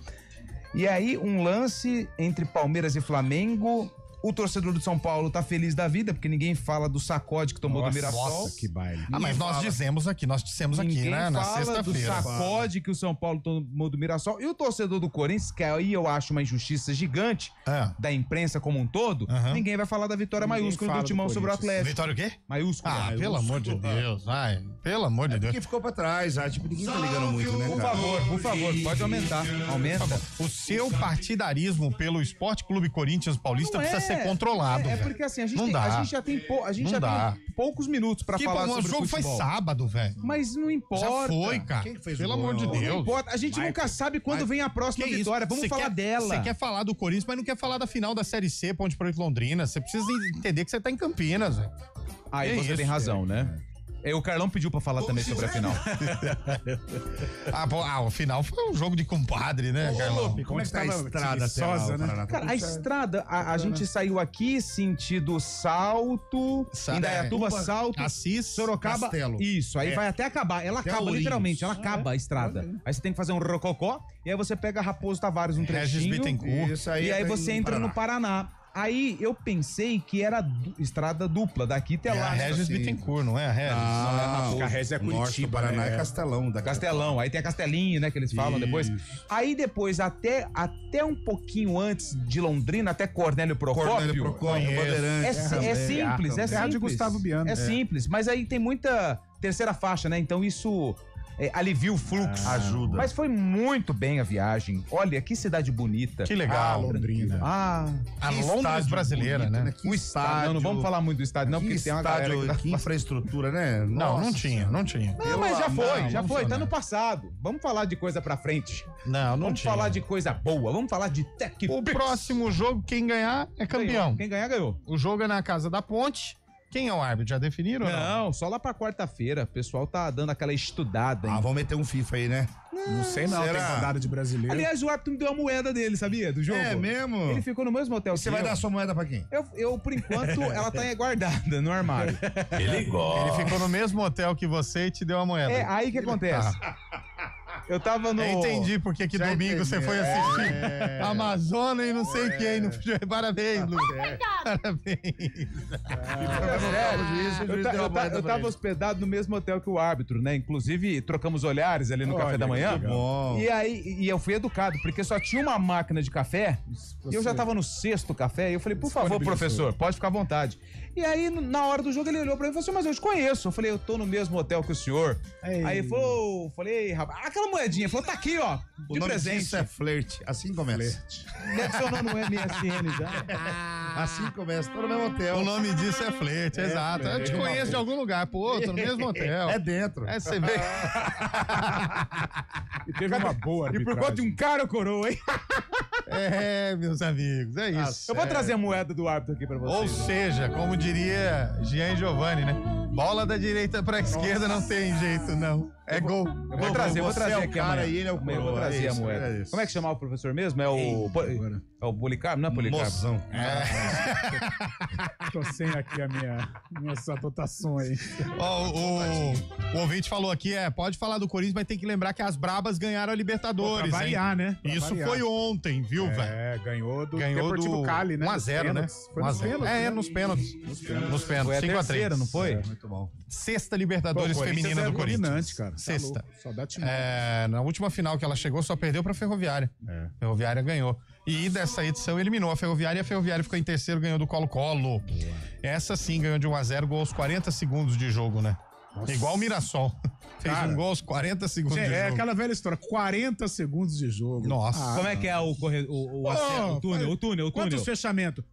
E aí, um lance entre Palmeiras e Flamengo. O torcedor do São Paulo tá feliz da vida, porque ninguém fala do sacode que tomou do Mirassol. Nossa, que baile. Mas nós dissemos aqui, né, na sexta-feira. Do sacode que o São Paulo tomou do Mirassol. E o torcedor do Corinthians, que aí eu acho uma injustiça gigante da imprensa como um todo, ninguém vai falar da vitória maiúscula do Timão sobre o Atlético. Vitória o quê? Maiúscula. Pelo amor de Deus, vai. Pelo amor de Deus. Porque ficou pra trás, tipo, ninguém tá ligando muito, né, cara? Por favor, pode aumentar. Aumenta. O seu partidarismo pelo Esporte Clube Corinthians Paulista precisa ser controlado. É porque assim, a gente já tem poucos minutos pra falar sobre o futebol. O jogo foi sábado, velho. Mas não importa. Já foi, cara. Quem que fez Pelo o gol? amor de Deus. Não importa. A gente nunca sabe quando vem a próxima vitória. Vamos falar dela. Você quer falar do Corinthians, mas não quer falar da final da Série C, Ponte Preta e Londrina. Você precisa entender que você tá em Campinas, velho. Aí você tem razão, né? O Carlão pediu pra falar também sobre a final. O final foi um jogo de compadre, né, Carlão? Como é que tá a estrada até lá, né? Cara, a estrada, a gente saiu aqui sentido Salto, Indaiatuba, Salto, Assis, Sorocaba. Castelo. Isso, aí vai até acabar. Ela Até acaba, Ourinhos. literalmente, ela acaba a estrada. Aí você tem que fazer um rococó, e aí você pega Raposo Tavares, um Regis trechinho. Bittencourt. Isso aí E aí tem você entra no Paraná. Aí eu pensei que era estrada dupla, daqui até É lá. a Regis Bittencourt, não é a Regis? Não, a Regis é Norte do Curitiba, Paraná né? é Castelão. Castelão, aí tem a Castelinho, né, que eles falam depois. Aí depois, até um pouquinho antes de Londrina, até Cornélio Procópio. É simples, é Terra de simples. Gustavo Biano. É simples, mas aí tem muita terceira faixa, né, então isso alivia o fluxo. Ajuda. Mas foi muito bem a viagem. Olha, que cidade bonita. Que legal. Londrina. A Londres brasileira, bonito, né? O estádio. Não vamos falar muito do estádio, não, porque tem uma galera Que infraestrutura, né? Não tinha. Não, mas já foi, tá no passado. Vamos falar de coisa pra frente. Vamos falar de coisa boa, vamos falar de Tec. O próximo jogo, quem ganhar é campeão. Quem ganhar, ganhou. O jogo é na Casa da Ponte. Quem é o árbitro? Já definiram? Não, só lá pra quarta-feira. O pessoal tá dando aquela estudada. Vamos meter um FIFA aí, né? Não sei não, tem rodada de brasileiro. Aliás, o árbitro me deu a moeda dele, sabia? Do jogo. É mesmo? Ele ficou no mesmo hotel que Você vai dar a sua moeda pra quem? Eu, por enquanto, ela tá guardada no armário. Ele ficou no mesmo hotel que você e te deu a moeda. Aí que acontece. Eu tava no... Eu entendi porque que domingo você foi assistir Amazônia e não sei quem. Parabéns, Lu. Parabéns. Eu tava hospedado no mesmo hotel que o árbitro, né? Inclusive, trocamos olhares ali no café da manhã. E aí, eu fui educado, porque só tinha uma máquina de café e eu já tava no 6º café. E eu falei, por favor, professor, pode ficar à vontade. E aí, na hora do jogo, ele olhou pra mim e falou assim, mas eu te conheço. Eu falei, eu tô no mesmo hotel que o senhor. Aí ele falou, falei, rapaz, aquela moedinha. Ele falou, tá aqui, ó, de presente. Isso é flerte. Assim começa. Me adicionou no MSN já. Assim começa, tô no mesmo hotel. O nome disso é flerte, exato. Eu te conheço de algum lugar. Pô, tô no mesmo hotel. É dentro. É, você vê. E teve uma boa E por conta de um cara coroa, hein? Meus amigos, é isso. Eu vou trazer a moeda do árbitro aqui pra vocês. Ou seja, como diria Jean Giovanni, né? Bola da direita pra esquerda não tem jeito, não. É gol. Eu vou trazer aqui a moeda. Ele é o Eu vou trazer a moeda. Como é que chamava o professor mesmo? É o Policarpo? Não é Policarpo? Mozão. Tô sem aqui minhas anotações. O ouvinte falou aqui, pode falar do Corinthians, mas tem que lembrar que as Brabas ganharam a Libertadores. Pra variar, né? Isso foi ontem, viu, velho? Ganhou do Deportivo Cali, né? 1-0, né? Foi nos pênaltis. Nos pênaltis. Nos pênaltis. Foi a 5-3. terceira, não foi? Muito bom. Sexta Libertadores feminina do Corinthians. Dominante, cara. Sexta. Só dá time. Na última final que ela chegou, só perdeu pra Ferroviária. Ferroviária ganhou. E dessa edição eliminou a Ferroviária e a Ferroviária ficou em terceiro, ganhou do Colo-Colo. Essa sim ganhou de 1-0, gol aos 40 segundos de jogo, né? Nossa. Igual o Mirassol. Fez um gol aos 40 segundos de jogo. É aquela velha hisora, 40 40 de jogo. Nossa. Como é que é o túnel? Quantos fechamentos?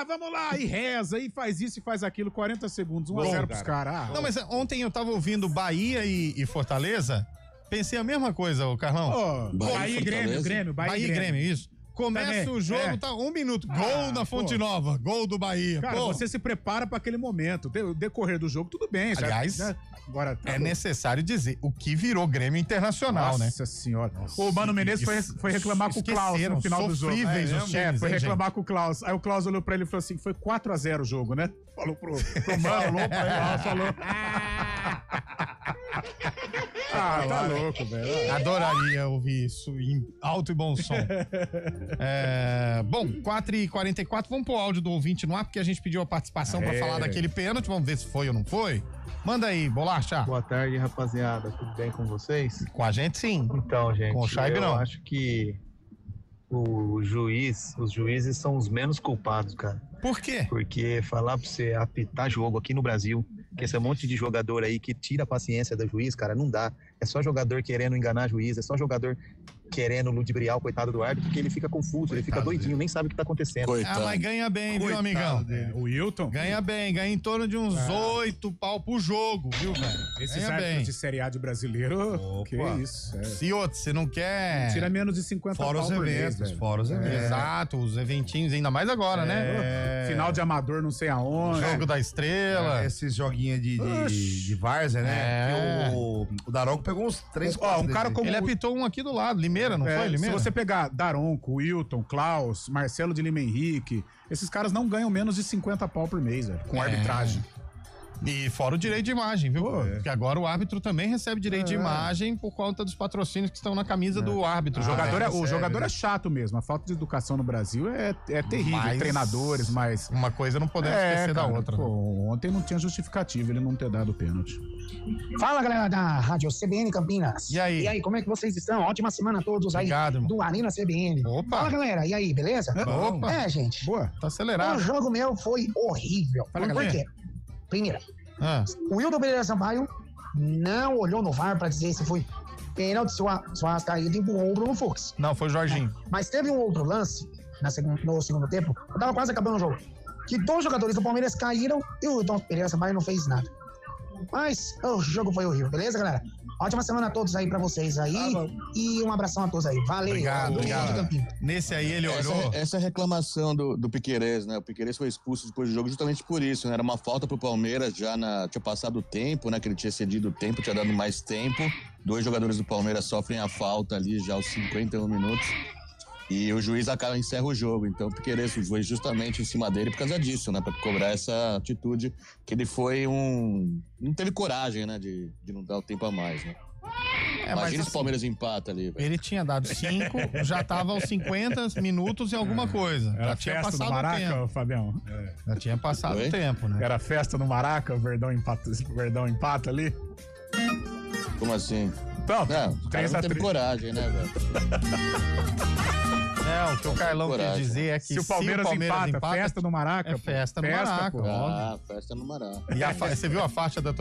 Vamos lá, e reza, e faz isso e faz aquilo, 40 segundos, 1-0 pros caras. Não, mas ontem eu tava ouvindo Bahia e Fortaleza, pensei a mesma coisa, Carlão. Bahia e Grêmio, Bahia e Grêmio, isso. Começa o jogo, tá 1 minuto. Gol na Fonte Nova, gol do Bahia. Cara, você se prepara pra aquele momento. O decorrer do jogo, tudo bem. Aliás, né? Agora, é necessário dizer o que virou Grêmio Internacional, né? Nossa senhora. O Mano Menezes foi reclamar com o Klaus no final do jogo. Foi reclamar com o Klaus. Aí o Klaus olhou pra ele e falou assim, foi 4-0 o jogo, né? Falou pro Mano, falou pra ele, falou... tá louco, velho. Adoraria ouvir isso em alto e bom som. Bom, 4h44, vamos pôr o áudio do ouvinte no ar, porque a gente pediu a participação pra falar daquele pênalti. Vamos ver se foi ou não foi. Manda aí, Bolacha. Boa tarde, rapaziada. Tudo bem com vocês? Com a gente, sim. Então, gente, com o Chaib, não. Eu acho que os juízes são os menos culpados, cara. Por quê? Porque falar pra você apitar jogo aqui no Brasil, que esse monte de jogador aí que tira a paciência do juiz, cara, não dá. É só jogador querendo enganar juiz, é só jogador querendo ludibriar o coitado do árbitro, porque ele fica confuso, ele fica doidinho, nem sabe o que tá acontecendo. Coitado. Mas ganha bem, viu, amigão? O Wilton? Ganha bem, ganha em torno de uns 8 pau pro jogo, viu, velho? Esses árbitros de Série A de brasileiro, que isso. Se outro, você não quer... Não tira menos de 50 fora pau os eventos, fora os eventos. Exato, os eventinhos, ainda mais agora, né? Final de amador não sei aonde. Jogo da Estrela. Esses joguinhos de várzea, né? Que o Daronco pegou uns 3, 4. Ele apitou um aqui do lado, Limeira, não foi? Limeira? Se você pegar Daronco, Wilton, Klaus, Marcelo de Lima Henrique, esses caras não ganham menos de 50 pau por mês, velho, com arbitragem. E fora o direito de imagem, viu? Porque agora o árbitro também recebe direito de imagem por conta dos patrocínios que estão na camisa do árbitro. O jogador é chato mesmo. A falta de educação no Brasil é terrível. Mas treinadores, mas... Uma coisa não podemos esquecer da outra. Ontem não tinha justificativa ele não ter dado o pênalti. Fala, galera da Rádio CBN Campinas. E aí, como é que vocês estão? Ótima semana a todos aí. Obrigado, do Arena CBN. Opa! Fala, galera. E aí, beleza? Opa! Gente. Boa, tá acelerado. O jogo meu foi horrível. Fala, por quê? Primeiro, o Wilton Pereira Sampaio não olhou no VAR pra dizer se foi pênalti, se o Arrascaeta empurrou o Bruno Fux. Não, foi o Jorginho. Mas teve um outro lance no segundo tempo, eu tava quase acabando o jogo, que 2 jogadores do Palmeiras caíram e o Wilton Pereira Sampaio não fez nada. Mas o jogo foi horrível, beleza, galera? Ótima semana a todos aí pra vocês aí. E um abração a todos aí. Valeu. Obrigado. Nesse aí ele olhou. Essa Reclamação do Piquerez, né? O Piquerez foi expulso depois do jogo justamente por isso, né? Era uma falta pro Palmeiras, tinha passado o tempo, né? Que ele tinha cedido o tempo, tinha dado mais tempo. 2 jogadores do Palmeiras sofrem a falta ali já aos 51 minutos. E o juiz encerra o jogo. Então o Piquerez foi justamente em cima dele por causa disso, né? Pra cobrar essa atitude que ele foi não teve coragem, né? De não dar o tempo a mais, né? Imagina se o Palmeiras empata ali. Ele tinha dado 5, já tava aos 50 minutos e alguma coisa. Era já tinha festa passado no Maraca, o tempo. Fabião? Já tinha passado o tempo, né? Era festa no Maraca, o Verdão empata ali? Como assim? Então, o cara não teve coragem, né, velho? O que o Carlão quer dizer é que se o Palmeiras empata, festa no Maraca. É festa no Maraca. Festa no Maraca. E você viu a faixa da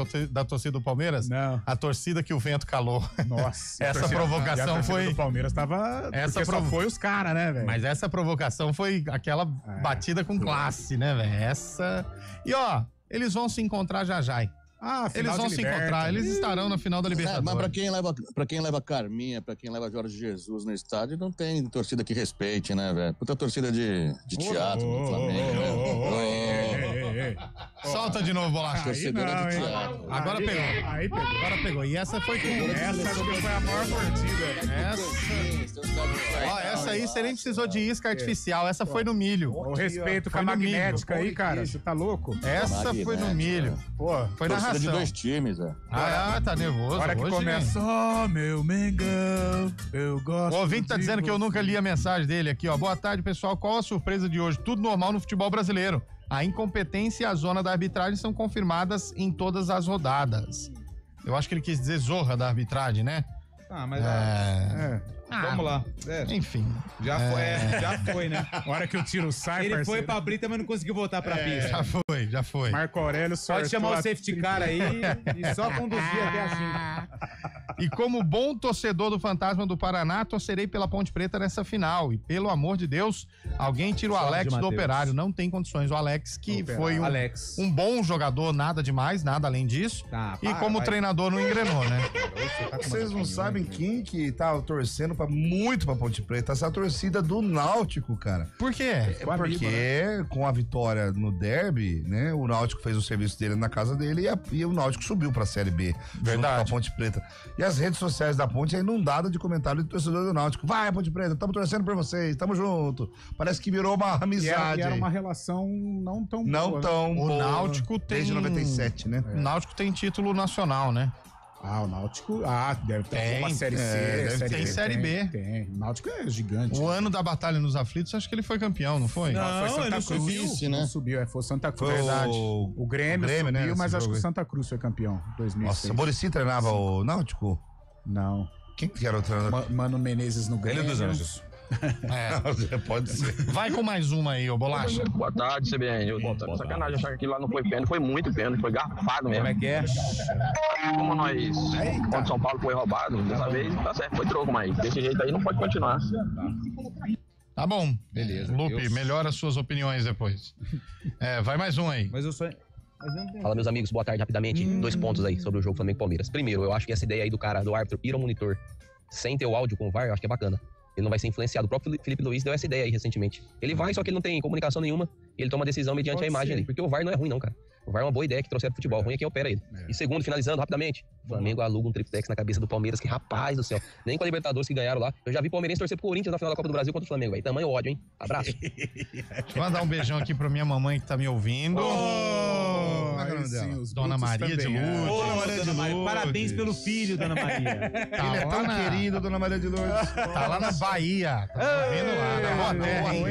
torcida do Palmeiras? Não. A torcida que o vento calou. Nossa. Essa provocação foi... O Palmeiras tava... Só foi os caras, né, velho? Mas essa provocação foi aquela batida com classe, né, velho? E eles vão se encontrar já. Eles vão se encontrar, eles estarão na final da Libertadores. Mas pra quem leva Carminha, pra quem leva Jorge Jesus no estádio, não tem torcida que respeite, né, velho? Puta torcida de teatro no Flamengo, né? Solta de novo, Bolacha. Torcedora de teatro. Agora pegou. Agora pegou. E essa foi com... Essa acho que foi a maior mordida. Essa aí você nem precisou de isca artificial. Essa foi no milho. O respeito com a magnética aí, cara. Você tá louco? Essa foi no milho. Pô, foi na ração. De 2 times, tá nervoso. A hora que começa, meu Mengão, eu gosto. O ouvinte tá dizendo que eu nunca li a mensagem dele aqui, ó. Boa tarde, pessoal. Qual a surpresa de hoje? Tudo normal no futebol brasileiro. A incompetência e a zona da arbitragem são confirmadas em todas as rodadas. Eu acho que ele quis dizer zorra da arbitragem, né? Mas vamos lá. Enfim. Já foi, né? A hora que o tiro sai, ele foi pra Brita, mas não conseguiu voltar pra pista. Já foi. Marco Aurélio pode chamar o safety car aí e só conduzir até assim. E como bom torcedor do Fantasma do Paraná, torcerei pela Ponte Preta nessa final. E pelo amor de Deus, alguém tira o Alex do Operário. Não tem condições. O Alex, que foi um bom jogador, nada demais, nada além disso. E como treinador não engrenou, né? Vocês não sabem quem que tá torcendo muito pra Ponte Preta? Essa torcida do Náutico, cara. Por quê? Porque com a vitória no derby, né? O Náutico fez o serviço dele na casa dele e o Náutico subiu pra Série B. Verdade. Com a Ponte Preta. E as redes sociais da Ponte é inundada de comentários de torcedor do Náutico. Vai, Ponte Preta, estamos torcendo por vocês, tamo junto. Parece que virou uma amizade. E era uma relação não tão boa. Não tão boa. O Náutico tem... Desde 97, né? O Náutico tem título nacional, né? O Náutico... deve ter uma Série C. Tem Série B. Tem. O Náutico é gigante. O ano da Batalha nos Aflitos, acho que ele foi campeão, não foi? Não, foi Santa Cruz. Vice, né? Não subiu, foi Santa Cruz. Verdade. O Grêmio subiu, né, mas acho que o Santa Cruz foi campeão em 2006. Nossa, o Muricy treinava o Náutico? Não. Quem que era o treinador? Mano Menezes no Grêmio. Ele dos Anjos. Pode ser. Vai com mais uma aí, ô Bolacha. Boa tarde, CBN. Sacanagem achar que aquilo lá não foi pênalti, foi muito pênalti, foi garfado mesmo. Como é que é? Como nós, quando São Paulo foi roubado, dessa vez tá certo, foi troco, mas desse jeito aí não pode continuar. Tá bom. Beleza. Lupe, melhora as suas opiniões depois. Vai mais um aí. Mas eu só... Fala, meus amigos, boa tarde, rapidamente. 2 pontos aí sobre o jogo Flamengo e Palmeiras. Primeiro, eu acho que essa ideia aí do árbitro ir ao monitor sem ter o áudio com o VAR, eu acho que é bacana. Ele não vai ser influenciado. O próprio Felipe Luiz deu essa ideia aí recentemente. Ele vai, só que ele não tem comunicação nenhuma. E ele toma decisão mediante a imagem ali. Porque o VAR não é ruim, não, cara. O VAR é uma boa ideia que trouxeram pro futebol. Ruim é quem opera ele. E segundo, finalizando rapidamente, o Flamengo aluga um triplex na cabeça do Palmeiras, que rapaz do céu. Nem com a Libertadores que ganharam lá. Eu já vi o Palmeirense torcer pro Corinthians na final da Copa do Brasil contra o Flamengo, velho. Tamanho ódio, hein? Abraço. Deixa eu mandar um beijão aqui pra minha mamãe que tá me ouvindo. Dona Maria de Lourdes. Parabéns pelo filho, Dona Maria. Ele é tão querido, Dona Maria de Lourdes. Tá lá na Bahia. Tá vendo lá, na Boa Terra, hein?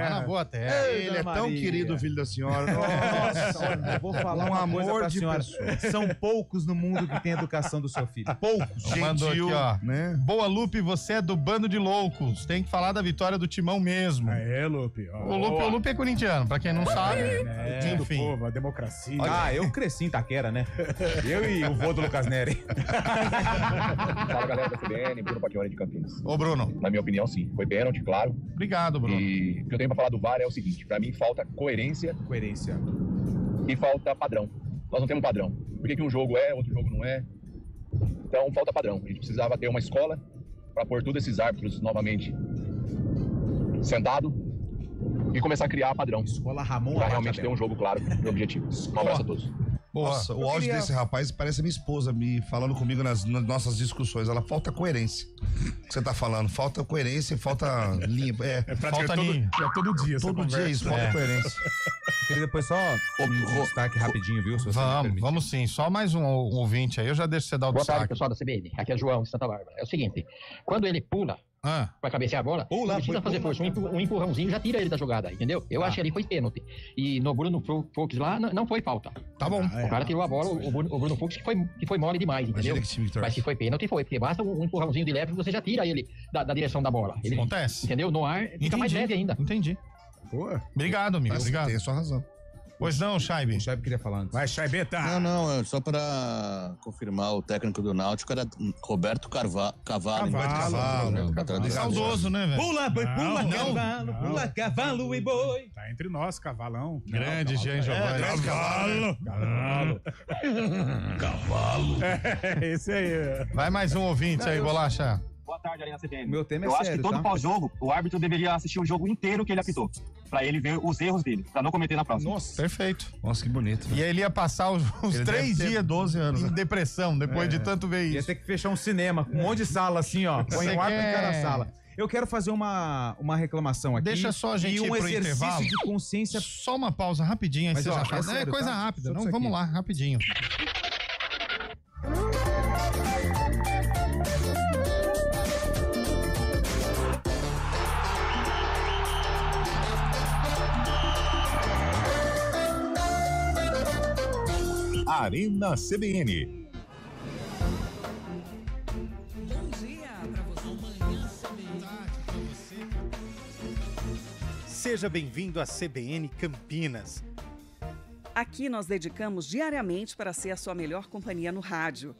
Lá na Boa Terra. Ele é tão querido, o filho da senhora. Nossa, eu vou falar uma coisa pra senhora. São poucos no mundo que tem educação do seu filho. Poucos. Mandou aqui, ó. Né? Boa, Lupe, você é do bando de loucos. Tem que falar da vitória do Timão mesmo. Lupe. O Lupe é corintiano, pra quem não sabe. Enfim. Do povo, a democracia. Eu cresci em Itaquera, né? Eu e o vô do Lucas Neri. Fala, galera da CBN, Bruno Pacchioni de Campinas. Ô, Bruno. Na minha opinião, sim. Foi pênalti, claro. Obrigado, Bruno. E o que eu tenho pra falar do VAR é o seguinte, pra mim falta coerência. E falta padrão. Nós não temos padrão. Por que um jogo é, outro jogo não é? Então falta padrão. A gente precisava ter uma escola para pôr todos esses árbitros novamente sentado e começar a criar padrão. Escola Ramon. Para realmente ter um jogo claro e objetivo. Um abraço a todos. Nossa, o áudio desse rapaz parece a minha esposa me falando comigo nas nossas discussões. Ela falta coerência. O que você tá falando? Falta coerência e falta linha. Falta linha. Todo dia. Todo dia isso, falta coerência. Eu queria depois só destaque rapidinho, viu? Vamos sim. Só mais um ouvinte aí. Eu já deixo você dar o Boa destaque. tarde, pessoal da CBN. Aqui é João, de Santa Bárbara. É o seguinte, quando ele pula pra cabecear a bola, não precisa fazer força. Um empurrãozinho já tira ele da jogada, entendeu? Eu acho que ali foi pênalti. E no Bruno Fux lá, não foi falta. Tá bom. O cara tirou a bola, o Bruno Fux que foi mole demais, entendeu? Mas se foi pênalti, foi. Porque basta um empurrãozinho de leve, você já tira ele da direção da bola. Ele, acontece. Entendeu? No ar, fica mais leve ainda. Entendi. Obrigado, amigo. Obrigado. Tem a sua razão. Pois não, Chaibe. O Chaibe queria falar antes. Vai, Chaibeta. Não, só pra confirmar, o técnico do Náutico era Roberto Cavalo. Saudoso, né, velho? Pula, boi, pula, cavalo, pula, cavalo e boi. Tá entre nós, cavalão. Grande Jean Giovanni. Cavalo. Esse aí. Vai mais um ouvinte aí, Bolacha. Boa tarde, Arena CBN. Meu tema é Eu sério, acho que todo pós-jogo, o árbitro deveria assistir o jogo inteiro que ele apitou. Pra ele ver os erros dele, pra não cometer na próxima. Nossa, perfeito. Nossa, que bonito. E aí ele ia passar os 3 dias 12 anos, em depressão, depois de tanto ver isso. Ia ter que fechar um cinema com um monte de sala assim, ó. Põe um árbitro em cada sala. Eu quero fazer uma reclamação aqui. Deixa só a gente ir pro exercício intervalo de consciência. Só uma pausa rapidinho, aí Mas, você já faz. É coisa rápida. Não, vamos lá, rapidinho. Arena CBN. Seja bem-vindo à CBN Campinas. Aqui nós dedicamos diariamente para ser a sua melhor companhia no rádio.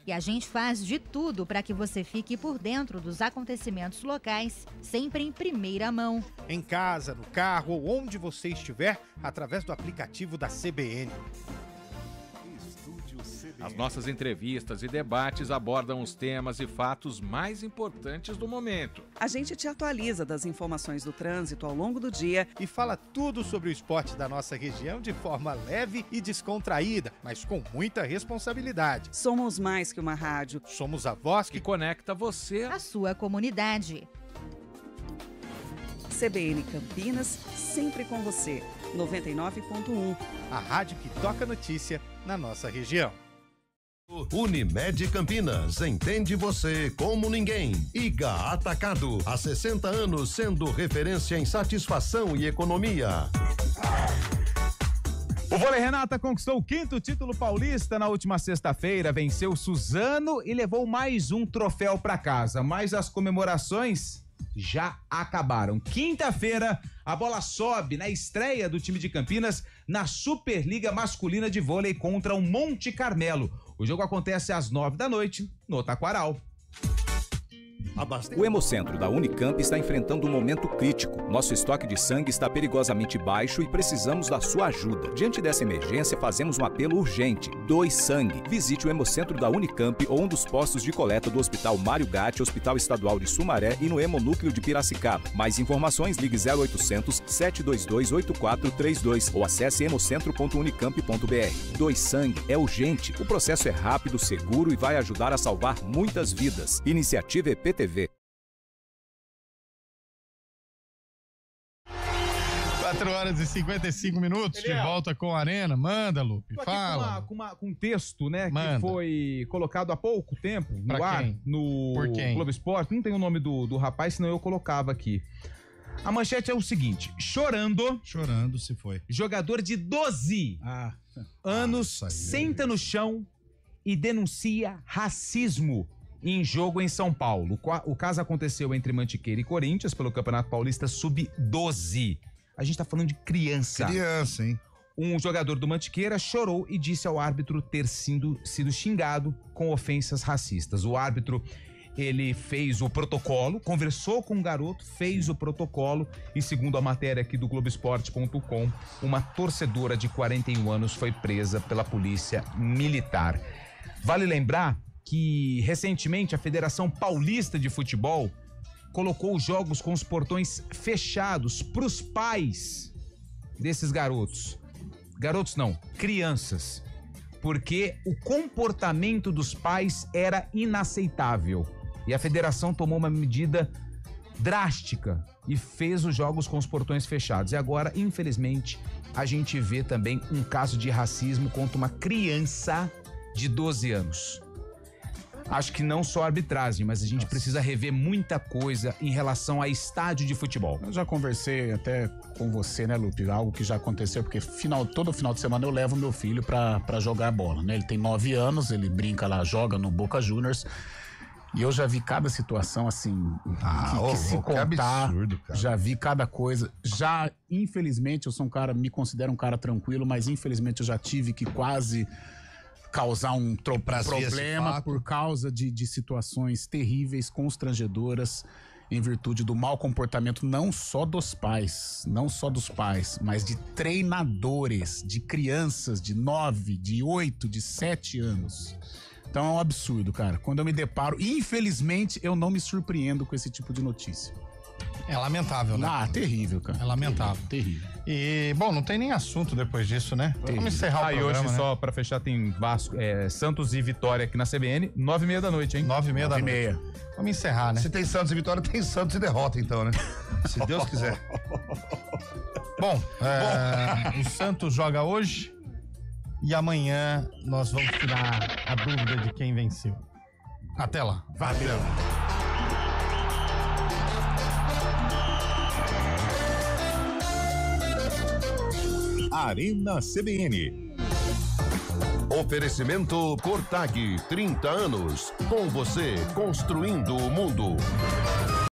E a gente faz de tudo para que você fique por dentro dos acontecimentos locais, sempre em primeira mão. Em casa, no carro ou onde você estiver, através do aplicativo da CBN. As nossas entrevistas e debates abordam os temas e fatos mais importantes do momento. A gente te atualiza das informações do trânsito ao longo do dia e fala tudo sobre o esporte da nossa região de forma leve e descontraída, mas com muita responsabilidade. Somos mais que uma rádio. Somos a voz que conecta você à sua comunidade. CBN Campinas, sempre com você. 99.1. A rádio que toca notícia na nossa região. Unimed Campinas, entende você como ninguém. IGA Atacado, há 60 anos sendo referência em satisfação e economia. O Vôlei Renata conquistou o 5º título paulista na última sexta-feira, venceu Suzano e levou mais um troféu para casa, mas as comemorações já acabaram. Quinta-feira, a bola sobe na estreia do time de Campinas na Superliga Masculina de Vôlei contra o Monte Carmelo. O jogo acontece às 9h no Taquaral. O Hemocentro da Unicamp está enfrentando um momento crítico. Nosso estoque de sangue está perigosamente baixo e precisamos da sua ajuda. Diante dessa emergência, fazemos um apelo urgente. Doe sangue. Visite o Hemocentro da Unicamp ou um dos postos de coleta do Hospital Mário Gatti, Hospital Estadual de Sumaré e no Hemonúcleo de Piracicaba. Mais informações, ligue 0800 722 8432 ou acesse hemocentro.unicamp.br. Doe sangue é urgente. O processo é rápido, seguro e vai ajudar a salvar muitas vidas. Iniciativa EPTV. 4h55, de volta com a Arena. Manda, Lupe, fala. Com um texto, né, Manda. que foi colocado há pouco tempo no Pra ar, quem? no Por quem? Globo Esporte. Não tem o nome do rapaz, senão eu colocava aqui. A manchete é o seguinte: chorando se foi. Jogador de 12 anos senta no chão e denuncia racismo em jogo em São Paulo. O caso aconteceu entre Mantiqueira e Corinthians pelo Campeonato Paulista Sub-12. A gente tá falando de criança. Criança, hein? Um jogador do Mantiqueira chorou e disse ao árbitro ter sido xingado com ofensas racistas. O árbitro, ele fez o protocolo, conversou com o garoto, fez o protocolo e, segundo a matéria aqui do Globoesporte.com, uma torcedora de 41 anos foi presa pela polícia militar. Vale lembrar que, recentemente, a Federação Paulista de Futebol colocou os jogos com os portões fechados para os pais desses garotos. Garotos não, crianças. Porque o comportamento dos pais era inaceitável. E a federação tomou uma medida drástica e fez os jogos com os portões fechados. E agora, infelizmente, a gente vê também um caso de racismo contra uma criança de 12 anos. Acho que não só a arbitragem, mas a gente precisa rever muita coisa em relação a estádio de futebol. Eu já conversei até com você, né, Lupe? Algo que já aconteceu, porque todo final de semana eu levo meu filho pra jogar bola, né? Ele tem 9 anos, ele brinca lá, joga no Boca Juniors. E eu já vi cada situação, assim, que se contar, absurdo, cara. Já vi cada coisa. Já, infelizmente, eu sou um cara, me considero um cara tranquilo, mas infelizmente eu já tive que quase causar um problema por causa de situações terríveis, constrangedoras, em virtude do mau comportamento não só dos pais, mas de treinadores, de crianças de 9, de 8, de 7 anos. Então é um absurdo, cara. Quando eu me deparo, infelizmente, eu não me surpreendo com esse tipo de notícia. É lamentável, né? Terrível, cara. É lamentável. Terrível. E, bom, não tem nem assunto depois disso, né? Terrível. Vamos encerrar o programa, programa, hoje, né? só pra fechar, tem Vasco, Santos e Vitória aqui na CBN, 9h30 da noite, hein? 9h30 da noite. Vamos encerrar, né? Se tem Santos e Vitória, tem Santos e derrota, então, né? Se Deus quiser. Bom, o Santos joga hoje e amanhã nós vamos tirar a dúvida de quem venceu. Até lá. Valeu. Arena CBN. Oferecimento Cortag, 30 anos. Com você, construindo o mundo.